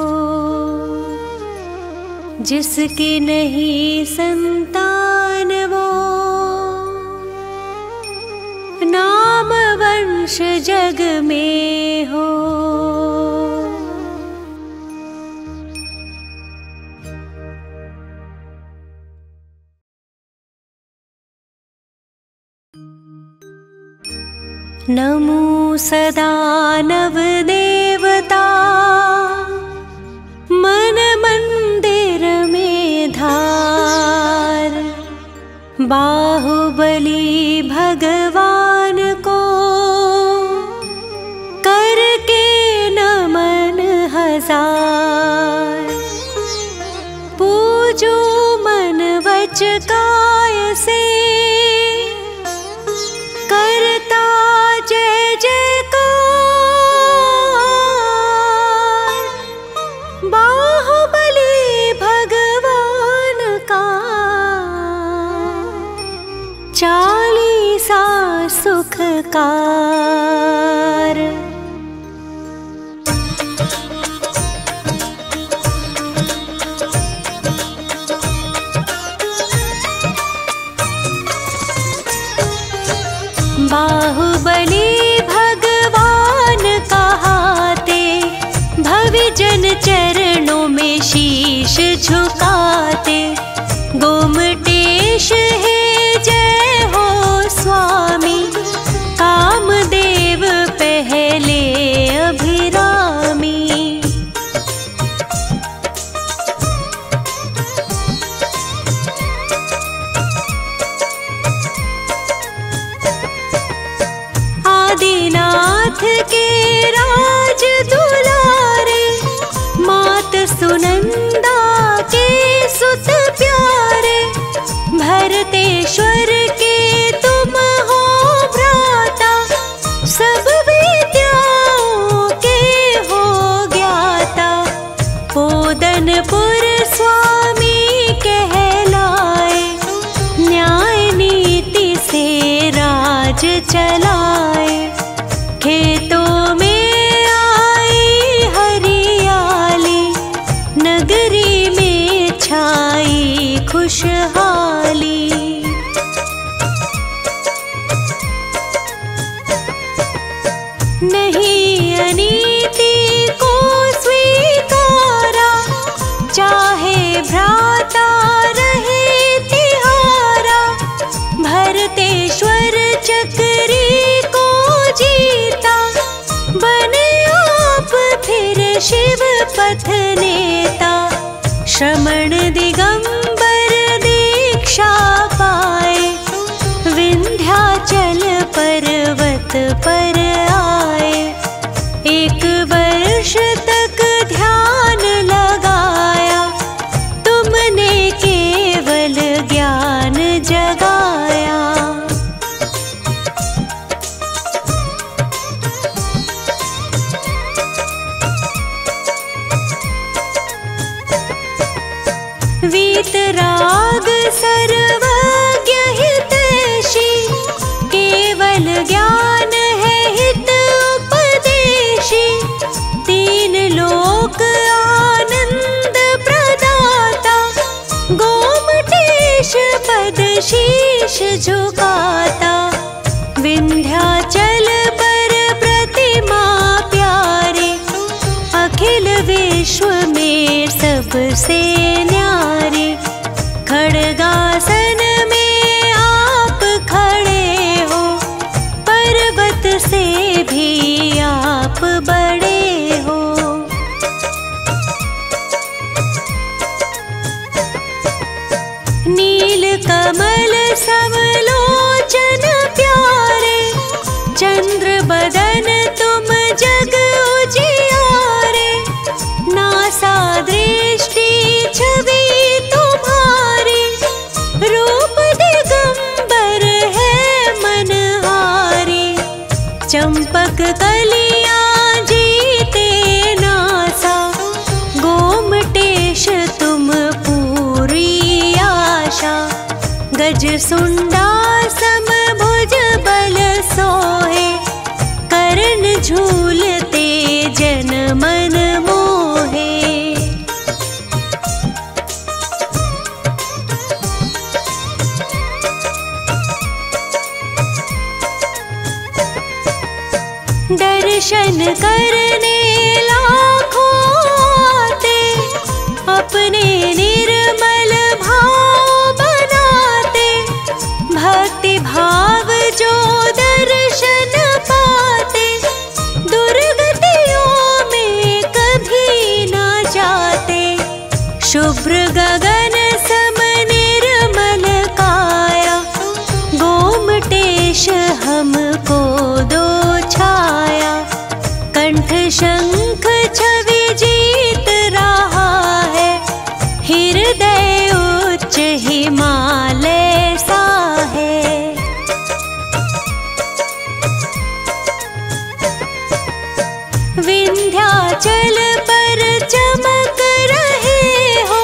जिसकी नहीं संतान वो, नाम वंश जग में हो। नमो सदा नव देवता, मन मंदिर में धार। बाहुबली भगवान को हजार। पूजो मन वच काय से, करता जय जयकार। बाहुबली भगवान का, चालीसा सुखकार। बाहुबली भगवान कहाते, भविजन चरणों में शीश झुकाते। गोमटेश है जय हो स्वामी, कामदेव पहले अभिरामी। आदिनाथ के राज दुलारे, मात सुनंदा के सुत प्यारे। भरतेश्वर के तुम हो भ्राता, सब विद्याओं के हो ज्ञाता। पोदनपुर स्वामी कहलाए, न्याय नीति से राज चलाए। खेतों में आई हरियाली, नगरी में छाई खुशहाली। नहीं अनीति को स्वीकारा, चाहे भ्राता रहे तिहारा। भरतेश्वर चक्री को जीता, बने आप फिर शिव पथ नेता। श्रमण दिगंबर दीक्षा पाए, विंध्याचल पर्वत पर आए। 1 वर्ष तक ध्यान लगाया, तुमने केवल ज्ञान जगाया। वीतराग सर्वज्ञ हितैषी, केवल ज्ञान है हित उपदेशी। 3 लोक आनंद प्रदाता, गोमटेश पद शीश झुकाता। विंध्याचल पर प्रतिमा प्यारे, अखिल विश्व में सबसे न्यारे। खड़गासन में आप खड़े हो, पर्वत से भी आप बड़े हो। नील कमल समलोचन प्यारे, चंद्र बदन तुम जग उजियारे। नासा दृष्टि छवि तुम्हारी, रूप दिगंबर है मनहारी। चंपक कलियां जीते नासा, गोमटेश तुम पूरी आशा। गज सुंडा समभुज बल सोहे, कर्ण झूलते जन मन मोहे। दर्शन करने लाखों आते, अपने निर्मल भाव बनाते। भक्ति भाव जो दर्शन पाते, दुर्गतियों में कभी न जाते। शुभ्र गगन सम निर्मल काया, गोमटेश हमको दो छाया। कंठ शंख छवि जी विंध्याचल पर चमक रहे हो,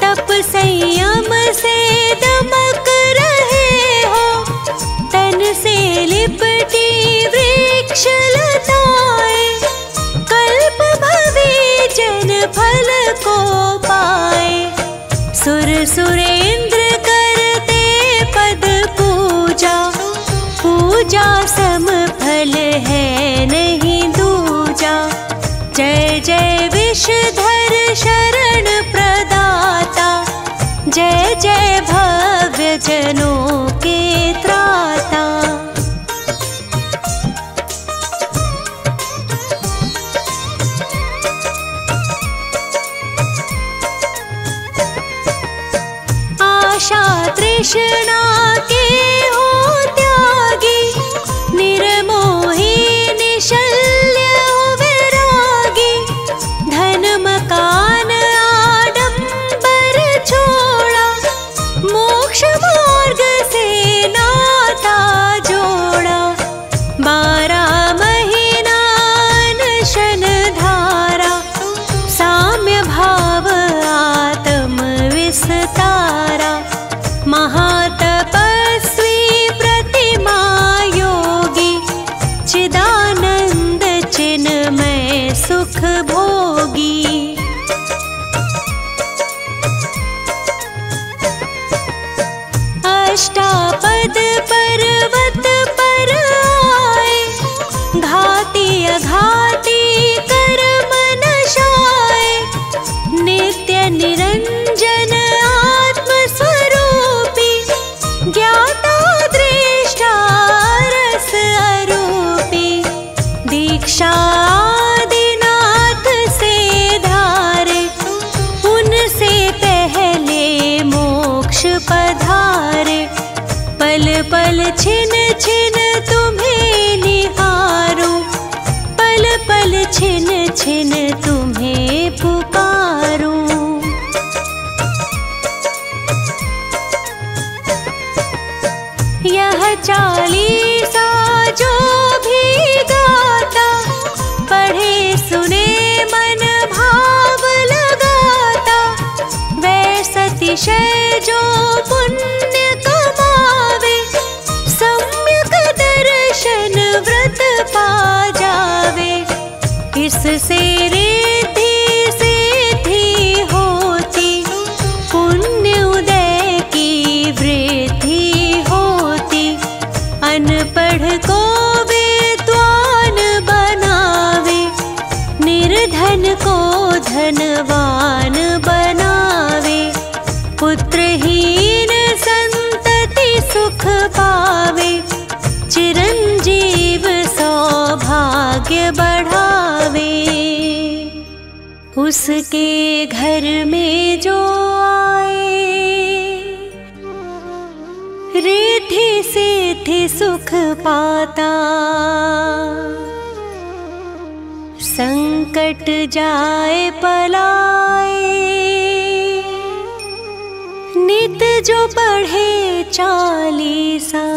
तप संयम से दमक रहे हो। तन से लिपटी वृक्ष लताएं, कल्प भवे जन फल को पाए। सुर सुरेंद्र करते पद पूजा, पूजा सम फल है नहीं दूजा। जय जय विषधर शरण प्रदाता, जय जय भव्य जनों के त्राता। आशा तृष्णा के हो त्यागी, निर्मोही निशल्य हो वैरागी। धन मकान आडंबर छोड़ा, मोक्ष मार्ग से नाता जोड़ा। 12 महीना अनशन धारा, साम्य भाव आत्म विस्तारा। महातपस्वी प्रतिमा योगी, चिदानंद चिन्मय सुख भोगी। अष्टापद पर्वत पर आए, घाती अघाती कर्म नशाए। नित्य निरंजन आत्म स्वरूपी, ज्ञाता दृष्टा रस अरूपी। दीक्षा आदिनाथ से धारे, उनसे पहले मोक्ष पधारे। पल पल छिन छिन तुम्हें निहारूं, पल पल छिन छिन तुम्हें पुकारूं। यह चालीसा जो भी गाता, पढ़े सुने मन भाव लगाता। वैसा अतिशय जो पुण्य कमावे, सम्यक दर्शन व्रत पा जावे। इससे रिद्धि सिद्धि होती, पुण्य उदय की वृद्धि होती। अनपढ़ को विद्वान बनावे, निर्धन को धनवान बनावे। पुत्रहीन संतति सुख पावे, चिरंजीव सौभाग्य बढ़ावे। उसके घर में जो आए, रिद्धि सिद्धि सुख पाता। संकट जाए पलाए, नित जो पढ़े चालीसा।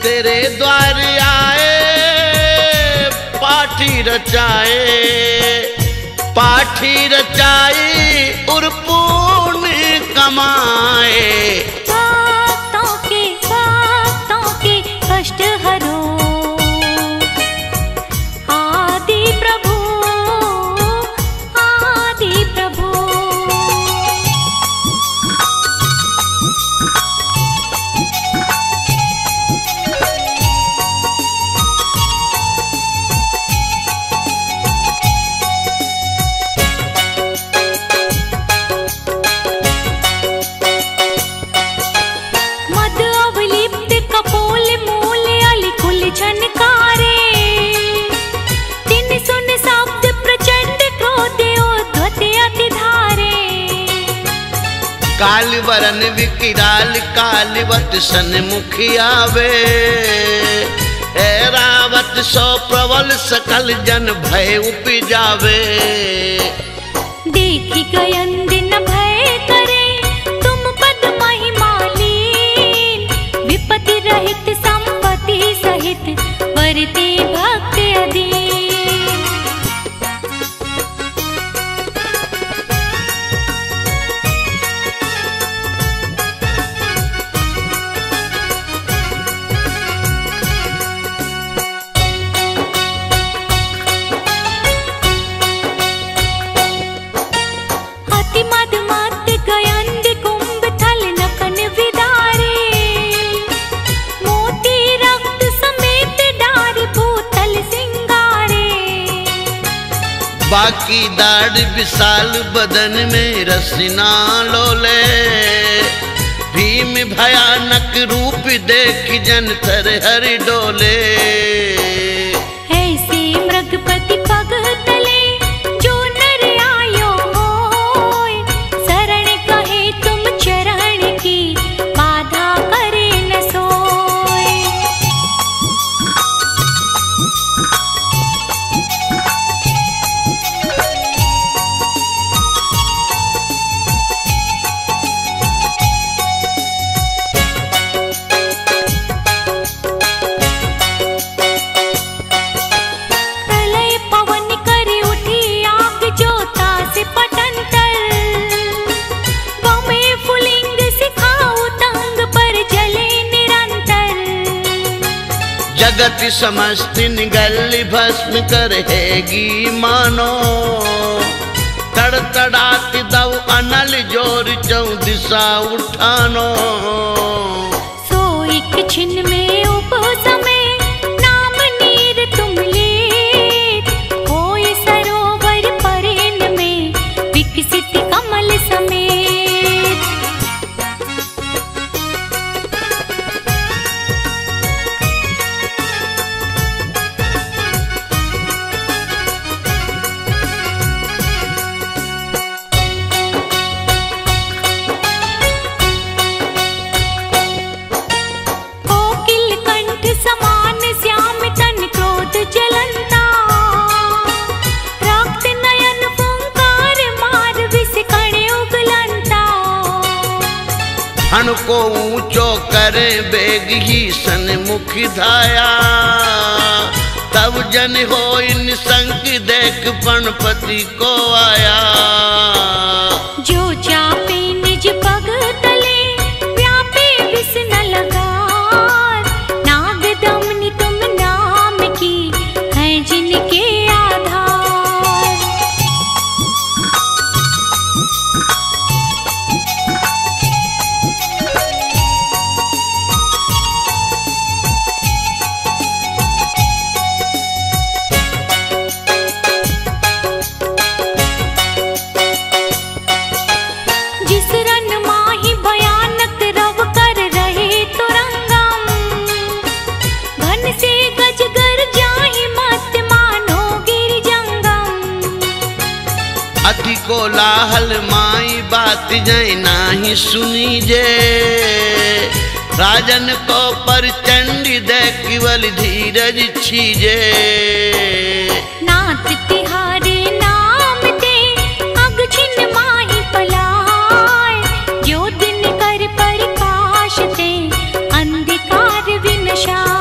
तेरे द्वार आए पाठी रचाए, पाठी रचाई और पुण्य कमाए। भक्तों के कष्ट हरो, काल वरन विकिराल कालवत सन्मुख आवे, रावत सो प्रबल सकल जन भय उपजावे। देखी गयन दिन भय करे तुम पद महिमालीन, विपत्ति रहित संपत्ति सहित वरते भक्त अधीन। बाकी दाढ़ विशाल बदन में रसना लोले, भीम भयानक रूप देख जन थर हर डोले। ऐसे मृगपति पग तले जो नर आयो होय, शरण कहे तुम चरण की बाधा करे न सोय। जगत समस्त निगल भस्म करहेगी मानो, तड़तड़ात दव अनल जोर चौ दिशा उठानो। सो एक छिन में उपसमय नाम नीर तुम लेत, होय सरोवर परेन में विकसित कमल समेत। हण को ऊंचो करे बेग ही सन्मुख धाया, तब जन हो निसंक देख पणपति को आया। जो चापे निज पग तले व्यापे विष न लगार, नाग दमनी तुम नाम की है जिनके आधार। अति कोलाहल माई बात जय नाही सुनी जे, राजन को पर चंडी दे केवल धीरज छीजे। नाथ तिहारे नाम ते अग छिन माही पलाय, जो दिन कर प्रकाश ते अंधकार विनशाय।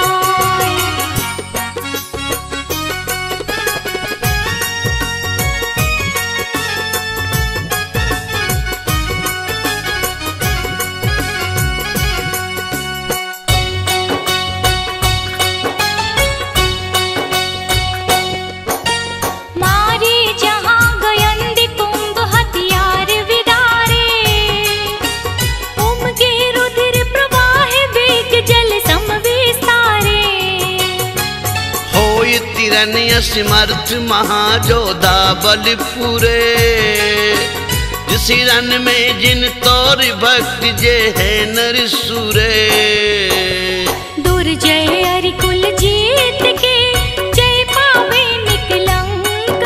समर्थ महाजोधा बल पूरे, जिस रन में जिन तोर भक्त जे है नर सूरे। दुर्जय अरिकुल जीत के जय पावे निकलंक,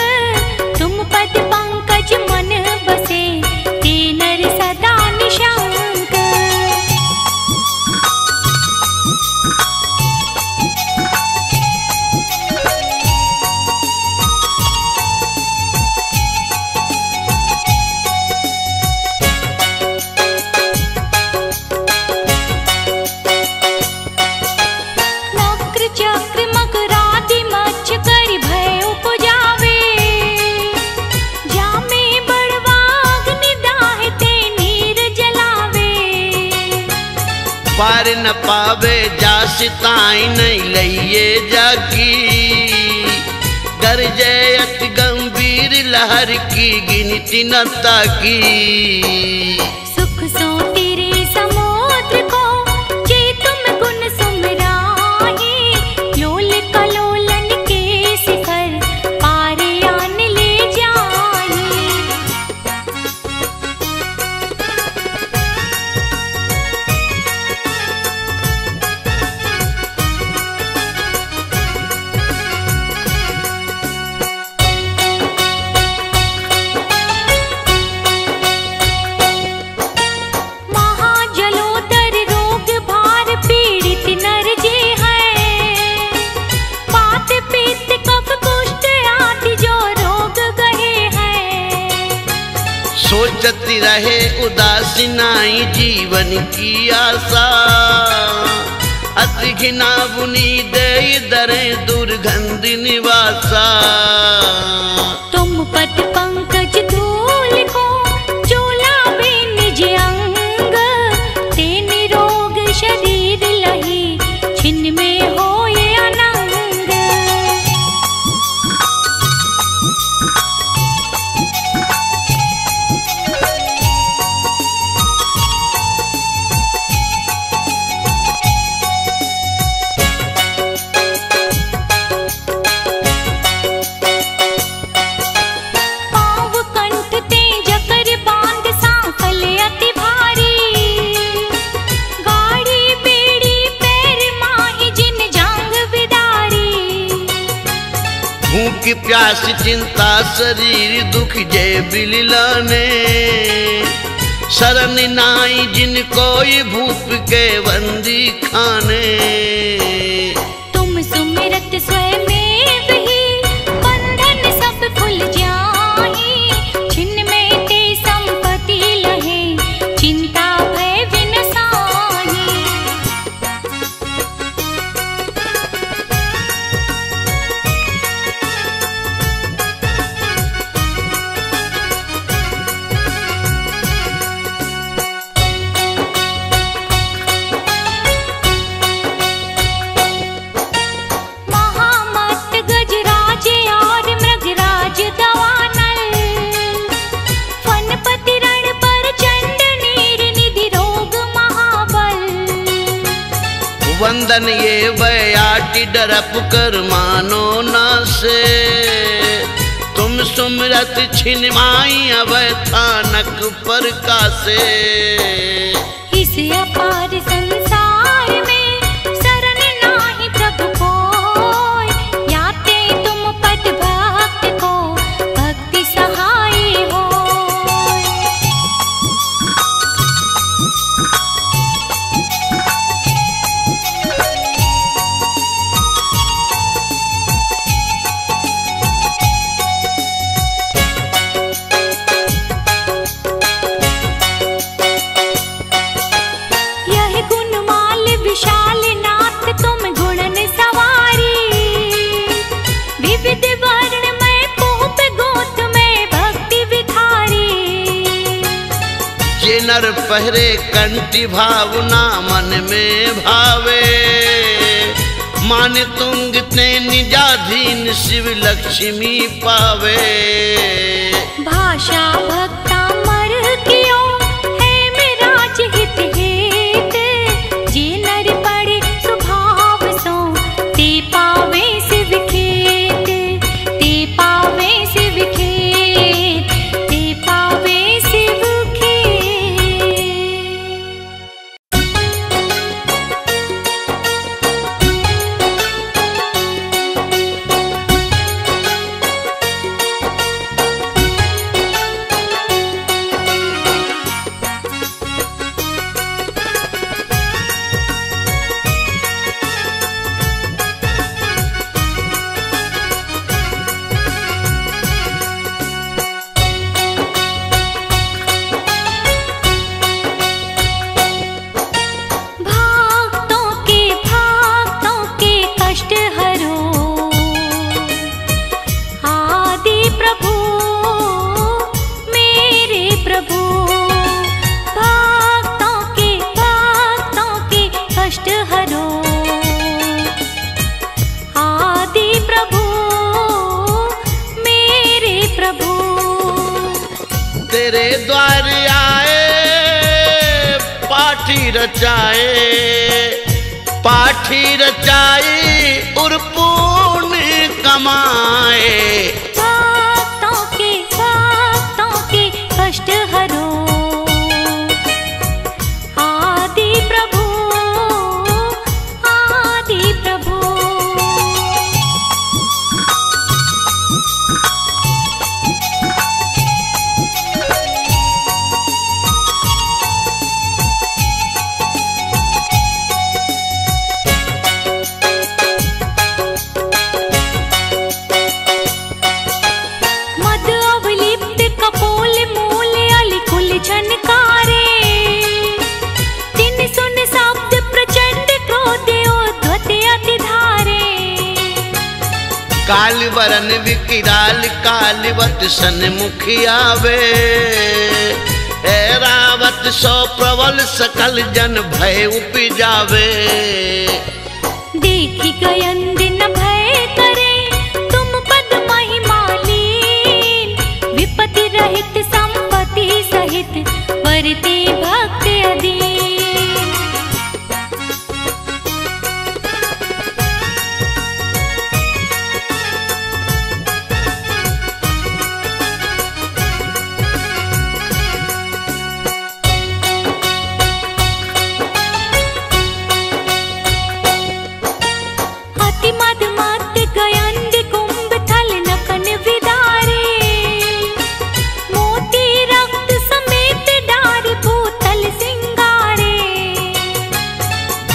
तुम पद पंकज मन बसे ते नर सदा निशा। चक्र मकरादि मच्छ करि भय उपजावे। जामे बड़वाग निदाह ते नीर जलावे। पार न पावे जास ताई नहीं लइए जाकी। गरजे अति गंभीर लहर की गिनती न ताकी। सुख सो तेरे समुद्र को जे तुम गुण सुमराहे। लोल कलोलन के शिखर पारे आन ले जाए। महाजलोदर रोग भार पीड़ित नर जे हैं। वात पित्त कफ कुष्ठ आदि जो रोग गहे हैं। सोचती रहे उदासी नाई जीवन की आशा। अति घिना बुनी दे दरे दुर्गंध निवासा। तुम पद पंकज धूल को चोलावे निज अंग। ते निरोग शरीर लही छिन्न में होए अनंग। पाँव कंठ ते जकर बांध सांकल अति भारी। गाड़ी बेड़ी पैर माही जिन जांग विदारी। भूख प्यास चिंता शरीर दुख जय बिललाने। शरण नाई जिन कोई भूप के बंदी खाने। तुम सुमिरत स्वयं ही बंधन सब खुल जाहि। छिन्न में ते संपत्ति लहे चिंता भय विनसाहि। महामत गजराज और मृगराज दवानल। फनपति रण पर चंड नीर निधि रोग महाबल। वंदन ये बयाटी डरप कर मानो ना से। तुम सुमरत छिनमाई अवै थानक पर कासे। इस अपार संसार में शरण नाही प्रभु कोय। याते तुम पद भक्त को भक्ति सहाय होय। यह गुणमाल विशाल नाथ तुम गुणन सवारी। विविध वर्ण में पोप गोत में भक्ति विखारी। जे नर पहरे कंठी भावना मन में भावे। मान तुंग ते निजाधीन शिव लक्ष्मी पावे। भाषा भक्ता मर कियो है मेराज हित हेत। जे नर पड़े स्वभाव सो ते पावे शिव खेत। ते पावे शिव खेत। ते पावे शिव खेत। तेरे द्वार आए पाठी रचाए और पुण्य कमाए। भक्तों के कष्ट हरो आदि प्रभु काल वरन विकिराल कालवत सन्मुख आवे। ऐरावत सो प्रबल सकल जन भय उपजावे। देखी गयन दिन भय करे तुम पद महिमालीन। विपत्ति रहित संपत्ति सहित वरते भक्त अधीन।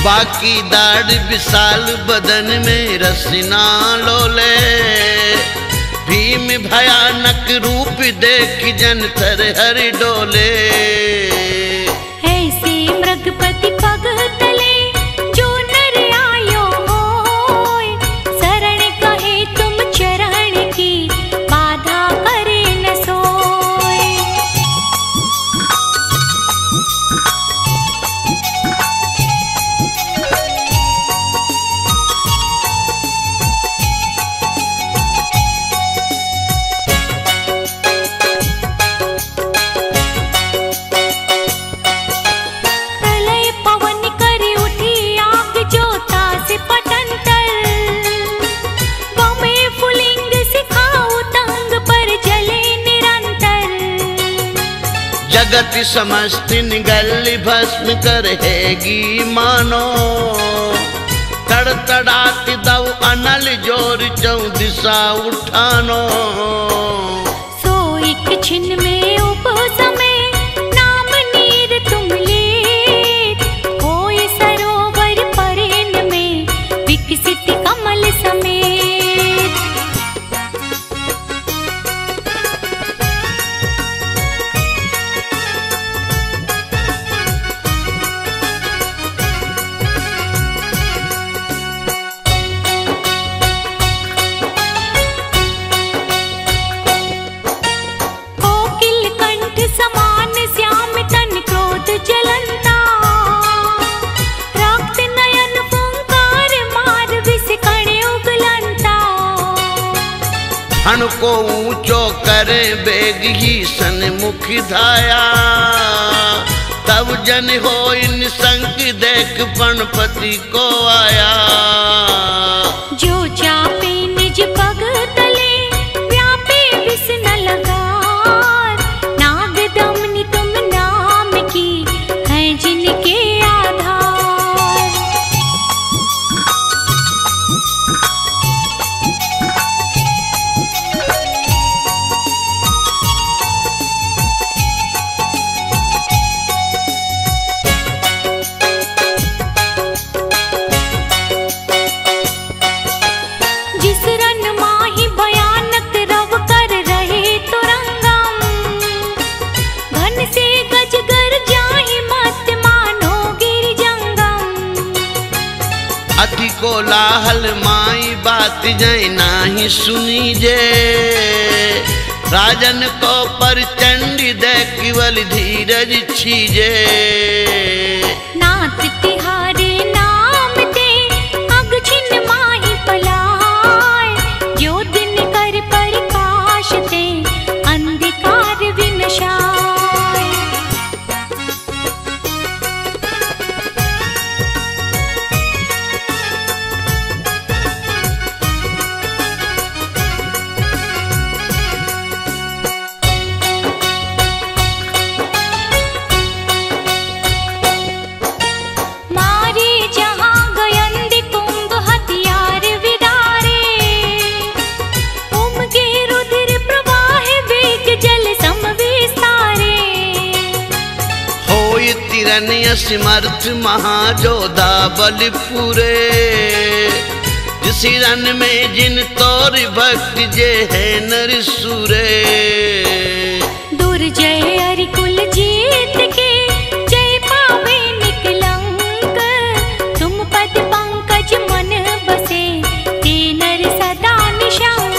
बाकी दाढ़ विशाल बदन में रसना लोले। भीम भयानक रूप देख जन तर हर डोले। ऐसे मृगपति पग तले जो नर आयो होय। शरण कहे तुम चरण की बाधा करे न सोय। जगत समस्त निगल भस्म करहेगी मानो। तड़तड़ात दव अनल जोर चौ दिशा उठानो। सो एक छिन में उपसमे नाम नीर तुम लेत। होय सरोवर परेन में विकसित कमल समेत। हण को ऊंचो करे बेग ही सन्मुख धाया। तब जन हो इन संग देख पणपति को आया। जो चापे निज पग तले व्यापे विष न लगार। नाग दमनी तुम नाम की है जिनके आधार। कोलाहल माई बात जाए नाही सुनी जे। राजन को पर चंडी दे केवल धीरज छीजे। नाथ तिहारे नाम ते अग छिन माही पलाय। जो दिन कर प्रकाश ते अंधकार विनशाय। हिरण्य समर्थ महाजोधा बलपुरे, जिस हिरण में जिन तोर भक्त जे है नर सुरे। दुर्जय अरिकुल जीत के जय पावे निकलंक, तुम पद पंकज मन बसे ते नर सदा निशंक।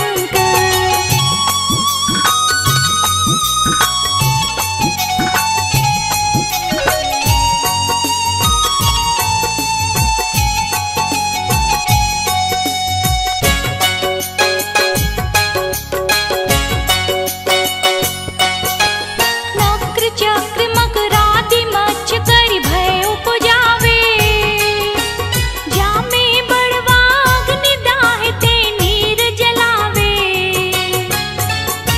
चक्र मकरादि मच्छ कर भय उपजावे, जामे बड़वाग्नि दाहते नीर जलावे।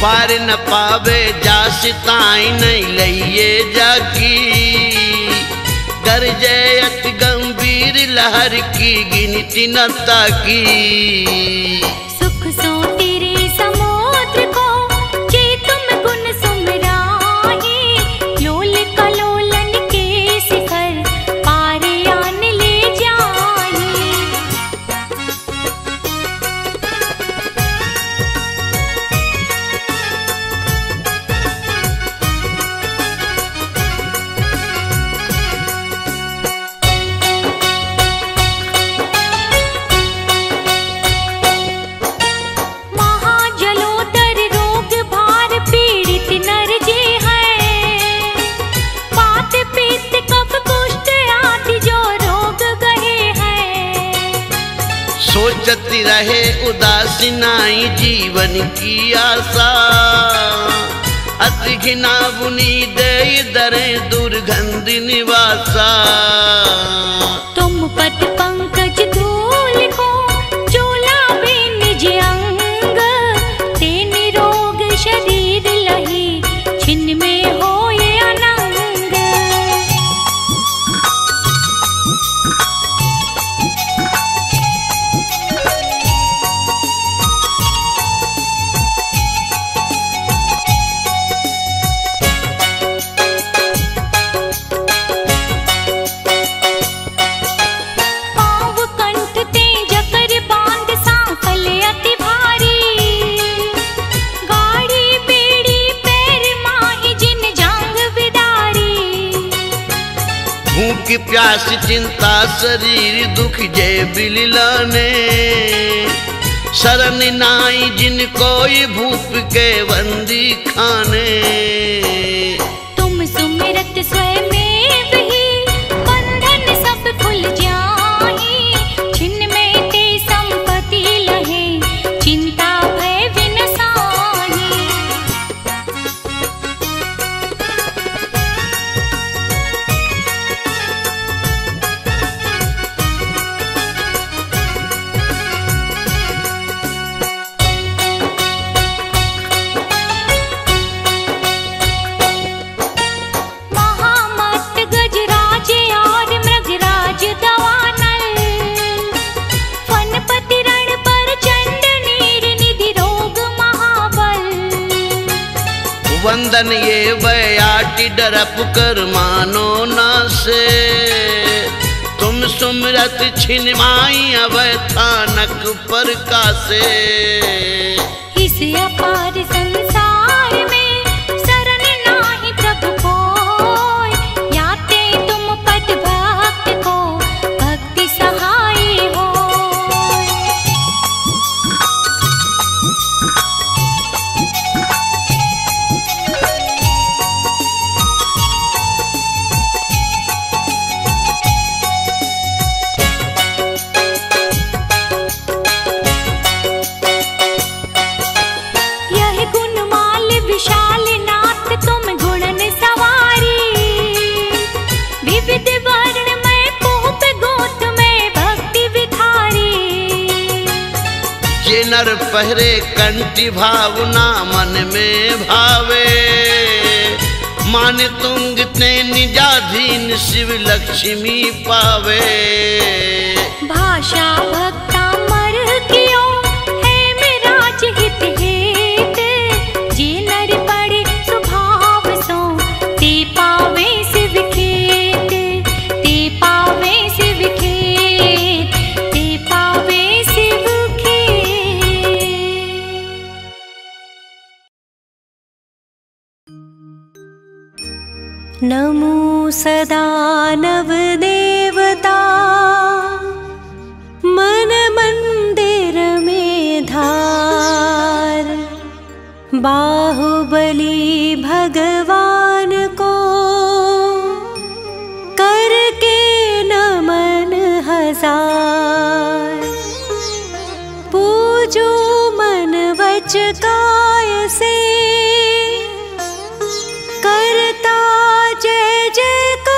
पार न पावे जास ताई नहीं लइए जाकी, गरजे अति गंभीर लहर की गिनती न ताकी। सुख सो तेरे समुद्र को जे तुम गुण सुमराही, लोल कलोलन के शिखर पार आन ले जाही। महाजलोदर रोग भार पीड़ित नर जे हैं, वात पित्त कफ कुष्ठ आदि जो रोग गहे हैं। सोचती रहे उदासीनाई जीवन की आशा, अति घिना बुनी दे दरे दुर्गंध निवासा। तुम पद पंकज धूल को चोलावे निज अंग, ते निरोग शरीर लही छिन्न में होए अनंग। पाँव कंठ ते जकर बांध सांकल अति भारी, गाड़ी बेड़ी पैर माही जिन जांग बिदारी। भूख प्यास चिंता शरीर दुख जय बिललाने, शरण नाई जिन कोई भूप के बंदी खाने। तुम सुमिरत स्वयं ही बंधन सब खुल जाही, छिन्न में ते संपत्ति लहे चिंता भय विनसाही। महामत गजराज और मृगराज दवानल, फनपति रण पर चंड नीर निधि रोग महाबल। वंदन ये बयाटी डरप कर मानो ना से, तुम सुमरत छिनमाई अब थानक पर कासे। इस अपार संसार में शरण नाही प्रभु कोय, याते तुम पद भक्त को भक्ति सहाय होय। यह गुणमाल विशाल नाथ तुम गुणन सवारी, विविध वर्ण में पूप गोत में भक्ति विखारी। ये नर पहरे कंठी भावना मन में भावे, मान तुंग ते निजाधीन शिव लक्ष्मी पावे। भाषा भक्ता मर कियो है मेरा हित हेत, जे नर पड़े स्वभाव सो ते पावे शिव खेत। नमो सदा नव देवता मन मंदिर में धार। बाहुबली भगवान को करके नमन हजार। पूजो मन वच काय से करता जय जयकार।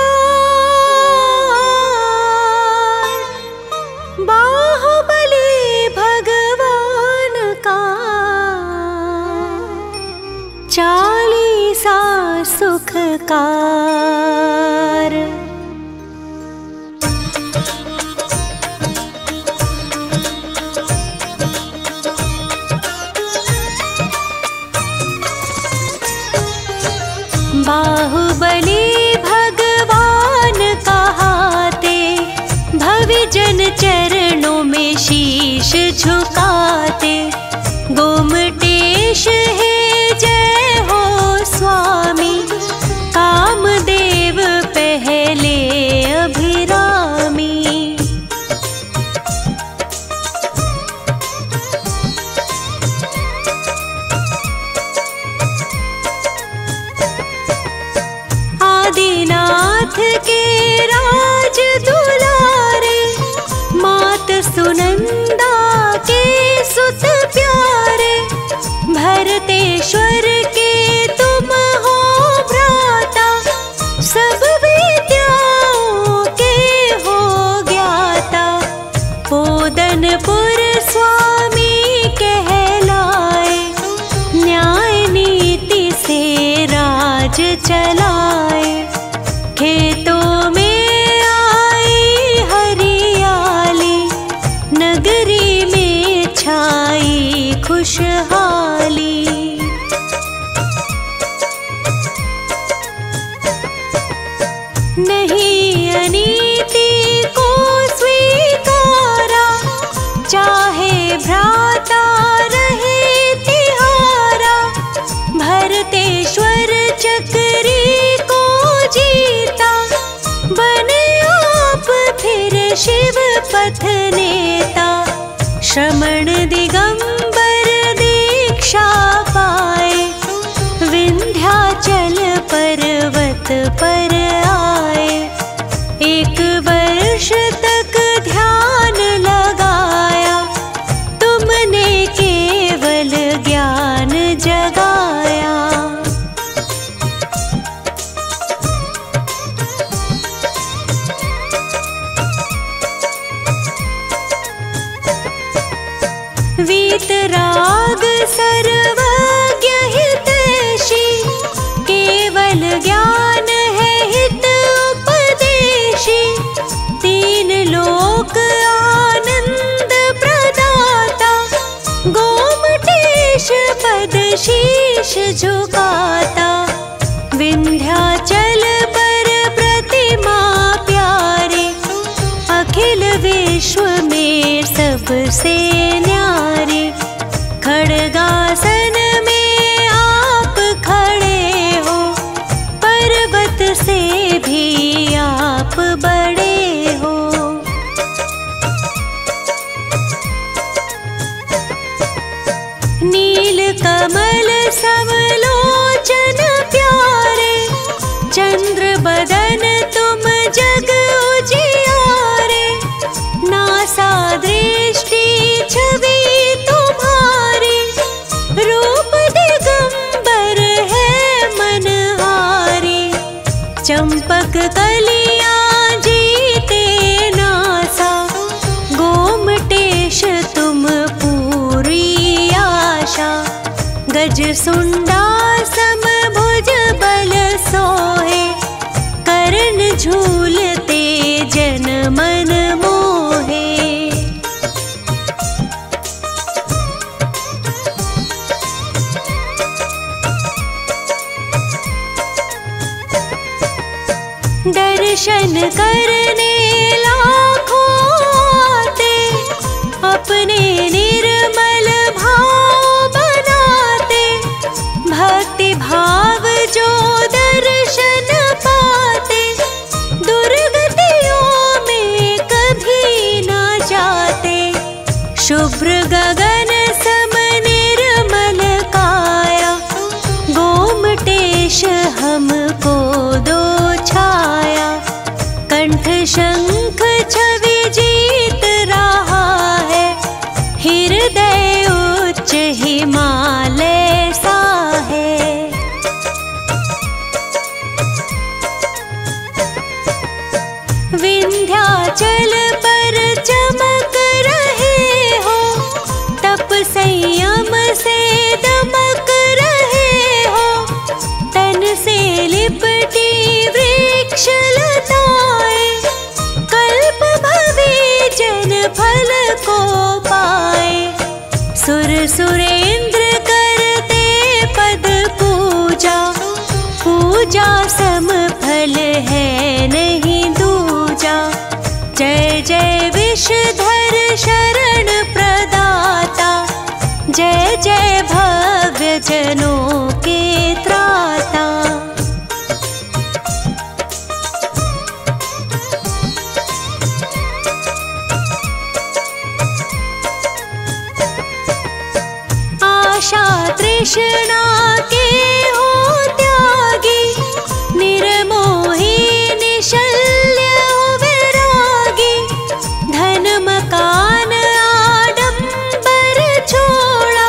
बाहुबली भगवान का चालीसा सुखकार। बाहुबली भगवान कहाते भविजन चरणों में शीश झुकाते। गोमटेश है जय हो स्वामी कामदेव पहले अभिरामी। आदिनाथ के राज दुलारे मात सुनंदा के सुत प्यारे। भरतेश्वर के तुम हो भ्राता सब विद्याओं के हो ज्ञाता। पोदनपुर स्वामी कहलाए न्याय नीति से राज चलाए। खेतों में आई हरियाली नगरी में छाई खुशहाली। नहीं अनीति को स्वीकारा चाहे भ्राता रहे तिहारा। भरतेश्वर चक्री को जीता बने आप फिर शिव पथ नेता। श्रमण दिगंबर दीक्षा पाए विंध्याचल पर्वत पर आए। एक वर्ष तक ध्यान लगाया तुमने केवल ज्ञान जगाया। वीतराग सर्वज्ञ हितैषी केवल ज्ञान है हित उपदेशी। तीन लोक आनंद प्रदाता गोमटेश पद शीश झुकाता। विंध्याचल पर प्रतिमा प्यारे अखिल विश्व में सबसे न्यारे। खड़गासन में आप खड़े हो पर्वत से भी आप बड़े हो। नील कमल समलोचन प्यारे चंद्र बदन तुम जग उजियारे। नासा दृष्टि छवि तुम्हारी रूप दिगंबर है मनहारी। चंपक कलियां जीते नासा गोमटेश तुम पूरी आशा। गज सुंडा समभुज बल सोहे करण झूलते जन मन मोहे। दर्शन करने लाखों आते अपने निर्मल भाव बनाते। भक्ति भाव जो दर्शन पा शुभ्र गगन सम निर्मल काया, गोमटेश हमको दो छाया। कंठ शंख छवि जीत रहा है, हृदय उच्च हिमालय सा है। विंध्याचल पर चमक रहे हो, तप संयम से दमक रहे हो। तन से लिपटी वृक्ष लताएं, कल्प भवे जन फल को पाए। सुर सुरेंद्र करते पद पूजा, पूजा सम फल है नहीं दूजा। जय जय विषधर शरण प्रदाता, जय जय भव्य जनों के त्राता। आशा तृष्णा के हो त्यागी, निर्मोही निशल्य विरागी। धन मकान आडंबर छोड़ा,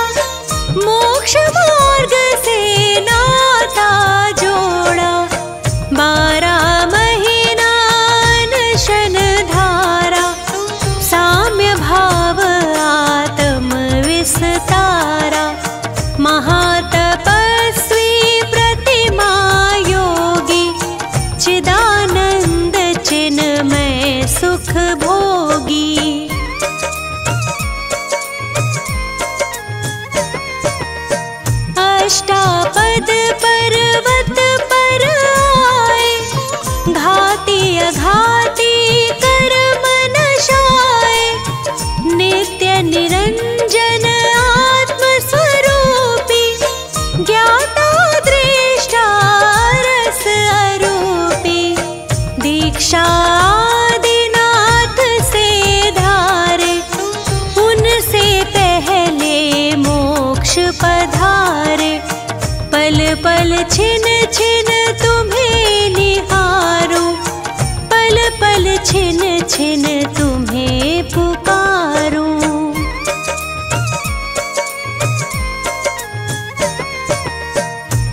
मोक्ष मार्ग से नाता जोड़ा। 12 महीना अनशन धारा, साम्य भाव आत्म विस्तारा। महातपस्वी प्रतिमा योगी, चिदानंद चिन्मय सुख भोगी। अष्टापद पर्वत पर आए, घाती अघाती कर्म नशाए। नित्य निरंजन आत्म स्वरूपी, ज्ञाता दृष्टा रस अरूपी। दीक्षा आदिनाथ से धारे, उनसे पहले मोक्ष पधारे। पल पल छिन छिन तुम्हें निहारूं, पल पल छिन छिन तुम्हें पुकारूं।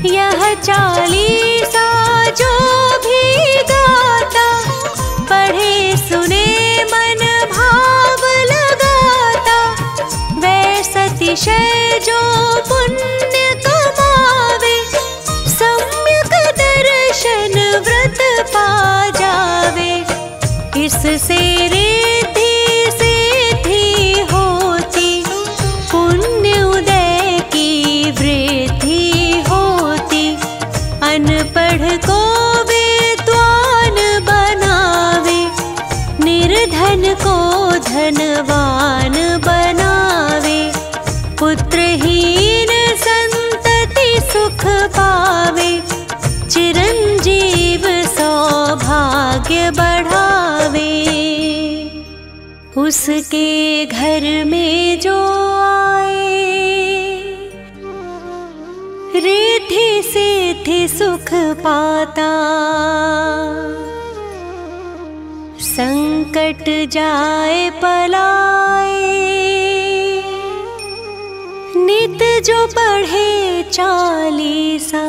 यह चालीसा जो भी गाता, पढ़े सुने मन भाव लगाता। वैसा अतिशय जो पुण्य कमावे, सम्यक दर्शन व्रत पा जावे। इससे रिद्धि सिद्धि होती, पुण्य उदय की वृद्धि होती। अनपढ़ को विद्वान बनावे, निर्धन को धनवान बनावे। पुत्रहीन संतति सुख पावे, चिरंजीव सौभाग्य बढ़ावे। उसके घर में जो आए, रिद्धि सिद्धि सुख पाता। संकट जाए पलाए, नित जो पढ़े चालीसा।